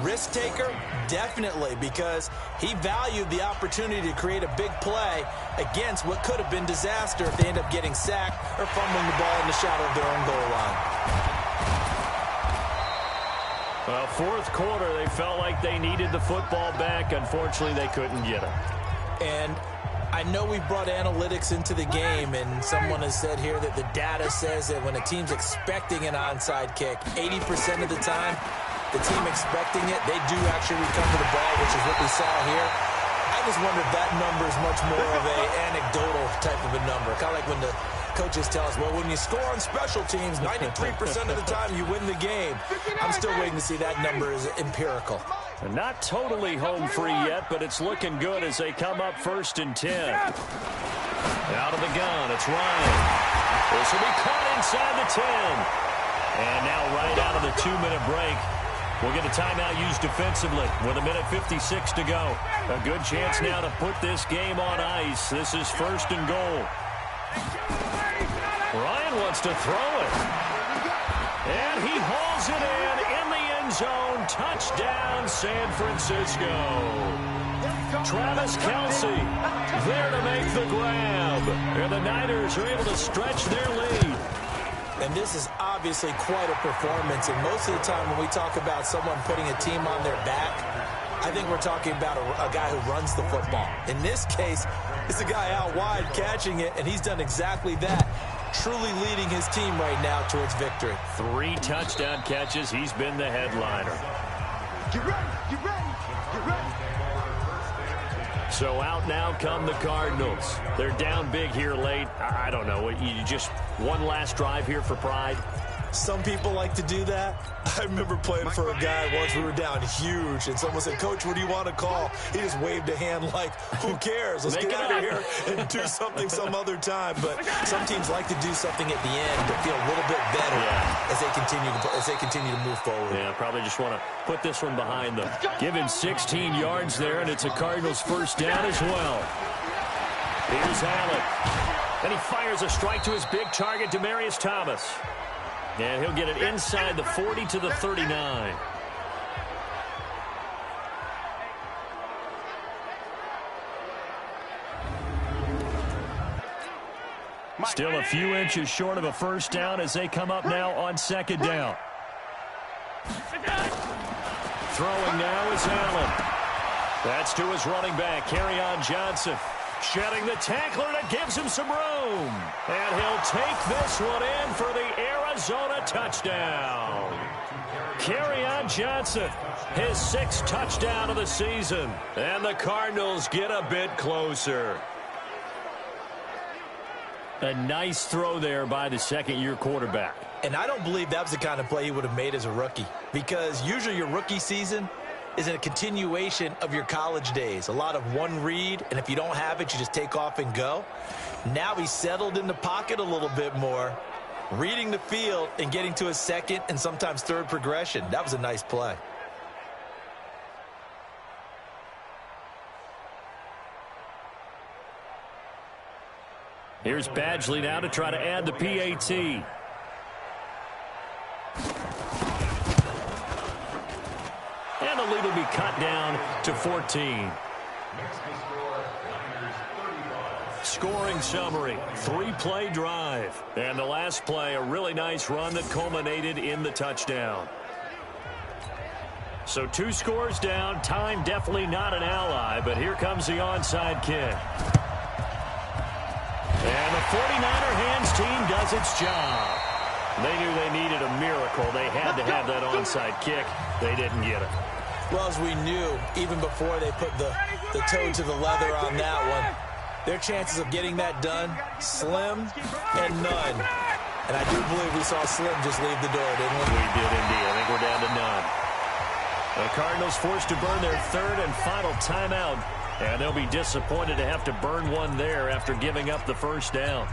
Risk taker, definitely, because he valued the opportunity to create a big play against what could have been disaster if they end up getting sacked or fumbling the ball in the shadow of their own goal line. Well, fourth quarter, they felt like they needed the football back. Unfortunately, they couldn't get it. And I know we brought analytics into the game, and someone has said here that the data says that when a team's expecting an onside kick, 80% of the time, the team expecting it, they do actually recover the ball, which is what we saw here. I just wonder if that number is much more of an anecdotal type of a number. Kind of like when the coaches tell us, well, when you score on special teams, 93% of the time you win the game. I'm still waiting to see that number is empirical. Not totally home free yet, but it's looking good as they come up 1st and 10. Out of the gun, it's Ryan. This will be caught inside the 10. And now right out of the 2-minute break, we'll get a timeout used defensively with 1:56 to go. A good chance now to put this game on ice. This is 1st and goal. Ryan wants to throw it. And he hauls it in the end zone. Touchdown, San Francisco. Travis Kelce there to make the grab. And the Niners are able to stretch their lead. And this is obviously quite a performance. And most of the time when we talk about someone putting a team on their back, I think we're talking about a guy who runs the football. In this case, it's a guy out wide catching it, and he's done exactly that. Truly leading his team right now towards victory. 3 touchdown catches. He's been the headliner. Get ready, get ready, get ready. So out now come the Cardinals. They're down big here late. I don't know. You just one last drive here for pride. Some people like to do that. I remember playing for a guy once. We were down huge, and someone said, "Coach, what do you want to call?" He just waved a hand like, who cares? Let's get out of here and do something some other time. But some teams like to do something at the end to feel a little bit better as they continue to move forward. Yeah, probably just want to put this one behind them. Give him 16 yards there, and it's a Cardinals first down as well. Here's Allen. And he fires a strike to his big target, Demaryius Thomas. And he'll get it inside the 40 to the 39. Still a few inches short of a first down as they come up now on 2nd down. Throwing now is Allen. That's to his running back, Kerryon Johnson. Shedding the tackler that gives him some room. And he'll take this one in for the Arizona touchdown. Kerryon Johnson, his 6th touchdown of the season. And the Cardinals get a bit closer. A nice throw there by the second-year quarterback. And I don't believe that was the kind of play he would have made as a rookie. Because usually your rookie season is a continuation of your college days. A lot of one read, and if you don't have it, you just take off and go. Now he's settled in the pocket a little bit more, reading the field and getting to a second and sometimes third progression. That was a nice play. Here's Badgley now to try to add the PAT. And the lead will be cut down to 14. Scoring summary, 3-play drive. And the last play, a really nice run that culminated in the touchdown. So 2 scores down. Time definitely not an ally, but here comes the onside kick. And the 49er hands team does its job. They knew they needed a miracle. They had to have that onside kick. They didn't get it. Well, as we knew, even before they put the toe to the leather on that one, their chances of getting that done, slim and none. And I do believe we saw Slim just leave the door, didn't we? We did indeed. I think we're down to none. The Cardinals forced to burn their third and final timeout, and they'll be disappointed to have to burn one there after giving up the first down.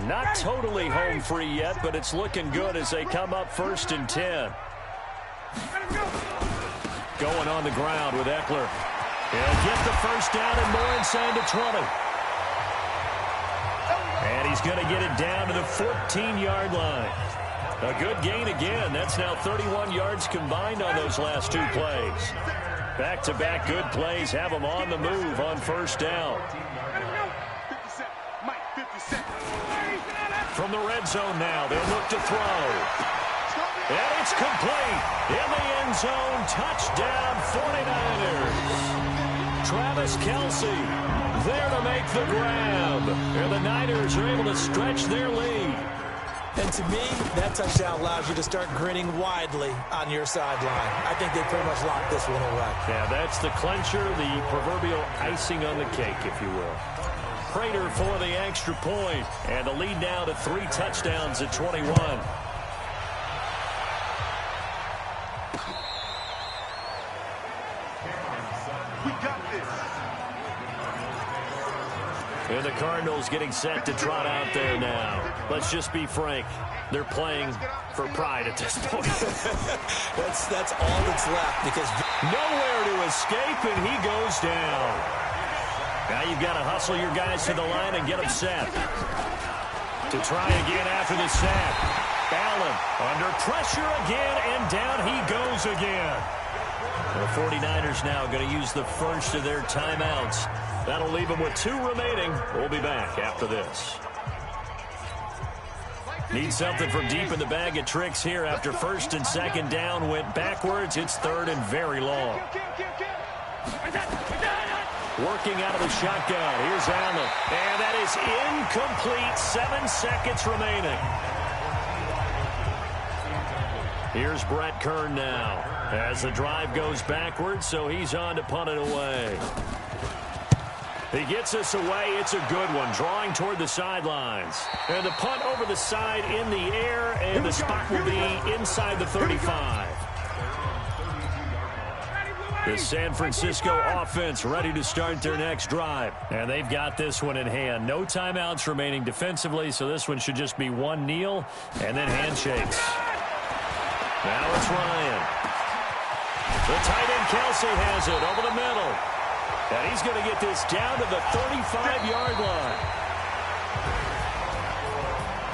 Not totally home free yet, but it's looking good as they come up 1st and 10. Going on the ground with Eckler. He'll get the first down and more inside the 20. And he's going to get it down to the 14-yard line. A good gain again. That's now 31 yards combined on those last two plays. Back-to-back good plays have them on the move on first down. From the red zone now, they'll look to throw. And it's complete. In the end zone, touchdown 49ers. Travis Kelce there to make the grab. And the Niners are able to stretch their lead. And to me, that touchdown allows you to start grinning widely on your sideline. I think they pretty much locked this one away. Yeah, that's the clincher, the proverbial icing on the cake, if you will. Prater for the extra point, and the lead now to 3 touchdowns at 21. We got this. And the Cardinals getting set to trot out there now. Let's just be frank. They're playing for pride at this point. That's all that's left because nowhere to escape, and he goes down. Now you've got to hustle your guys to the line and get them set. To try again after the sack. Allen under pressure again, and down he goes again. The 49ers now going to use the first of their timeouts. That'll leave them with 2 remaining. We'll be back after this. Need something from deep in the bag of tricks here after 1st and 2nd down went backwards. It's 3rd and very long. Working out of the shotgun. Here's Allen. And that is incomplete. 7 seconds remaining. Here's Brett Kern now as the drive goes backwards, so he's on to punt it away. He gets us away. It's a good one, drawing toward the sidelines. And the punt over the side in the air, and the spot will be inside the 35. The San Francisco offense ready to start their next drive. And they've got this one in hand. No timeouts remaining defensively, so this one should just be one kneel and then handshakes. Now it's Ryan. The tight end Kelce has it over the middle. And he's going to get this down to the 35-yard line.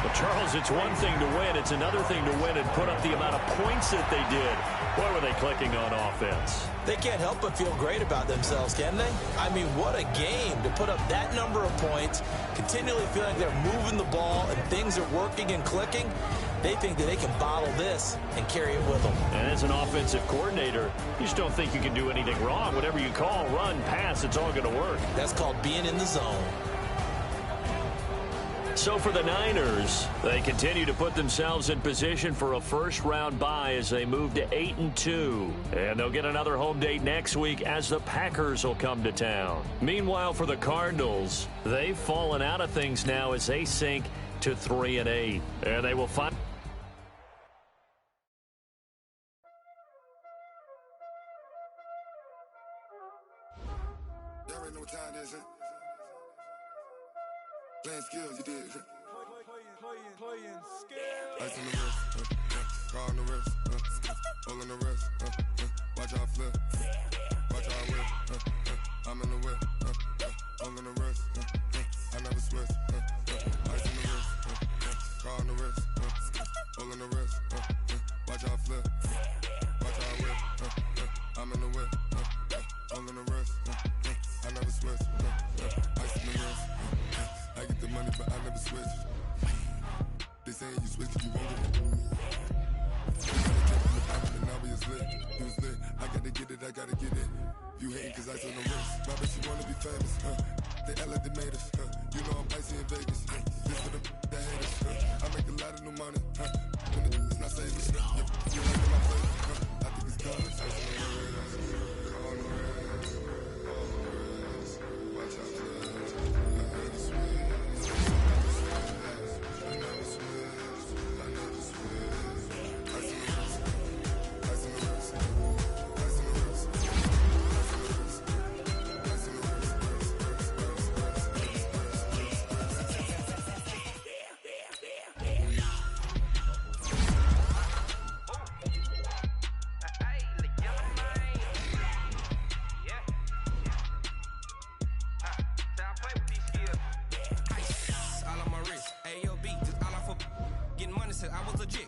But Charles, it's one thing to win. It's another thing to win and put up the amount of points that they did. Boy, were they clicking on offense. They can't help but feel great about themselves, can they? I mean, what a game to put up that number of points, continually feeling like they're moving the ball and things are working and clicking. They think that they can bottle this and carry it with them. And as an offensive coordinator, you just don't think you can do anything wrong. Whatever you call, run, pass, it's all going to work. That's called being in the zone. So for the Niners, they continue to put themselves in position for a first-round bye as they move to 8-2. And they'll get another home date next week as the Packers will come to town. Meanwhile, for the Cardinals, they've fallen out of things now as they sink to 3-8. And they will find... Y'all already know what time it is, huh? Playing skills, you did. Playing skills. Ice on the wrist, car on the wrist, hole on the wrist, watch out flip, watch out whip, I'm in the whip, hole in the wrist, I never switch, ice on the wrist, car on the wrist, hole in the wrist, watch out flip, watch out whip, I'm in the whip, hole in the wrist, I never switch, ice on the wrist, I get the money but I never switch. They saying you switch if you want it. Now we is lit, you was lit. I gotta get it, I gotta get it. You hating cause ice on the wrist. My bitch, you wanna be famous, They act like they made us, You know I'm icy in Vegas, This for the that hate us, I make a lot of new money, When it's not saving, You like my flavor, I think it's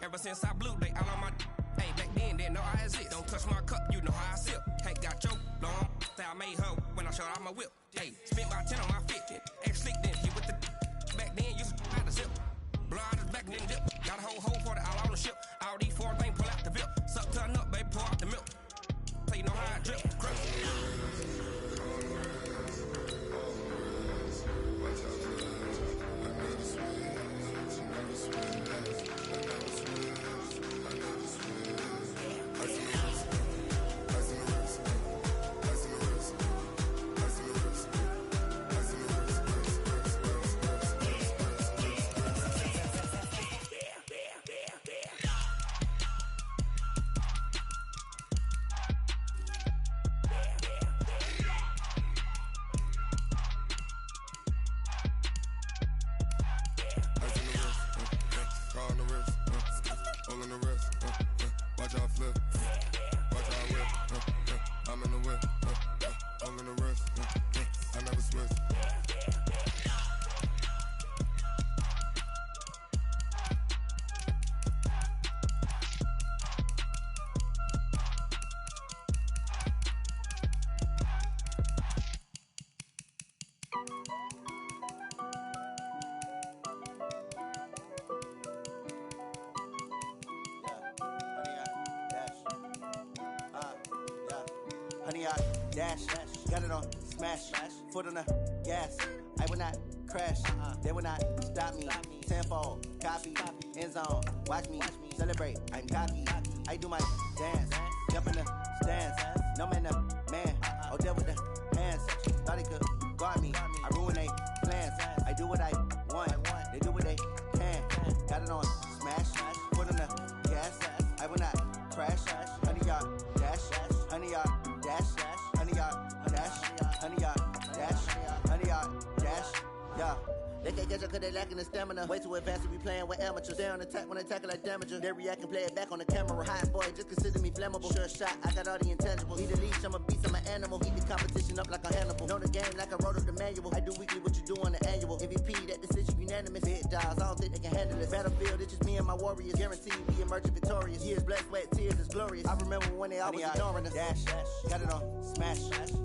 Ever since I blew, they all on my. Hey, back then, didn't know I exist. Don't touch my cup, you know how I sip. Hey, got choked, long. Say I made her when I showed out my whip. Hey, spent about 10 on my fit. Ex-slick then, he with the. Back then, used to out the zip. Blow out his back, then dip. Got a whole hole for the all on the ship. All these four things, pull out the VIP. Suck, turn up, baby, pour out the milk. So you know how I drip. Crap. Honey, I dash, got it on smash, foot on the gas. I will not crash, they will not stop me. Tenfold, copy, end zone, watch me celebrate. I'm cocky, I do my dance, jump in the stands. No man, man, oh there with the hands. Thought he could guard me, I ruin they plans. I do what I want, they do what they can. Got it on smash, foot on the gas. I will not crash, honey, y'all dash, honey, y'all dash, honey, y'all dash, honey, y'all dash, honey, y'all dash, yeah. They can't catch up cause they lacking the stamina. Way too advanced to be playing with amateurs. They on attack when they tackle like damager. They react and play it back on the camera. Hot boy, just consider me flammable. Sure shot, I got all the intangibles. Need a leash, I'm a beast, I'm an animal. Eat the competition up like a Hannibal. Know the game like I wrote up the manual. I do weekly what you do on the annual. MVP, that decision unanimous. Big dogs, I don't think they can handle it. Battlefield, it's just me and my warriors. Guaranteed we emerge victorious. Years, blood, sweat, tears, is glorious. I remember when they always ignoring us. Dash, got it on smash,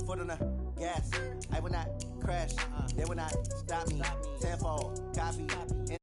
foot on the gas. I will not crash, they will not stop me. Tenfold, copy, end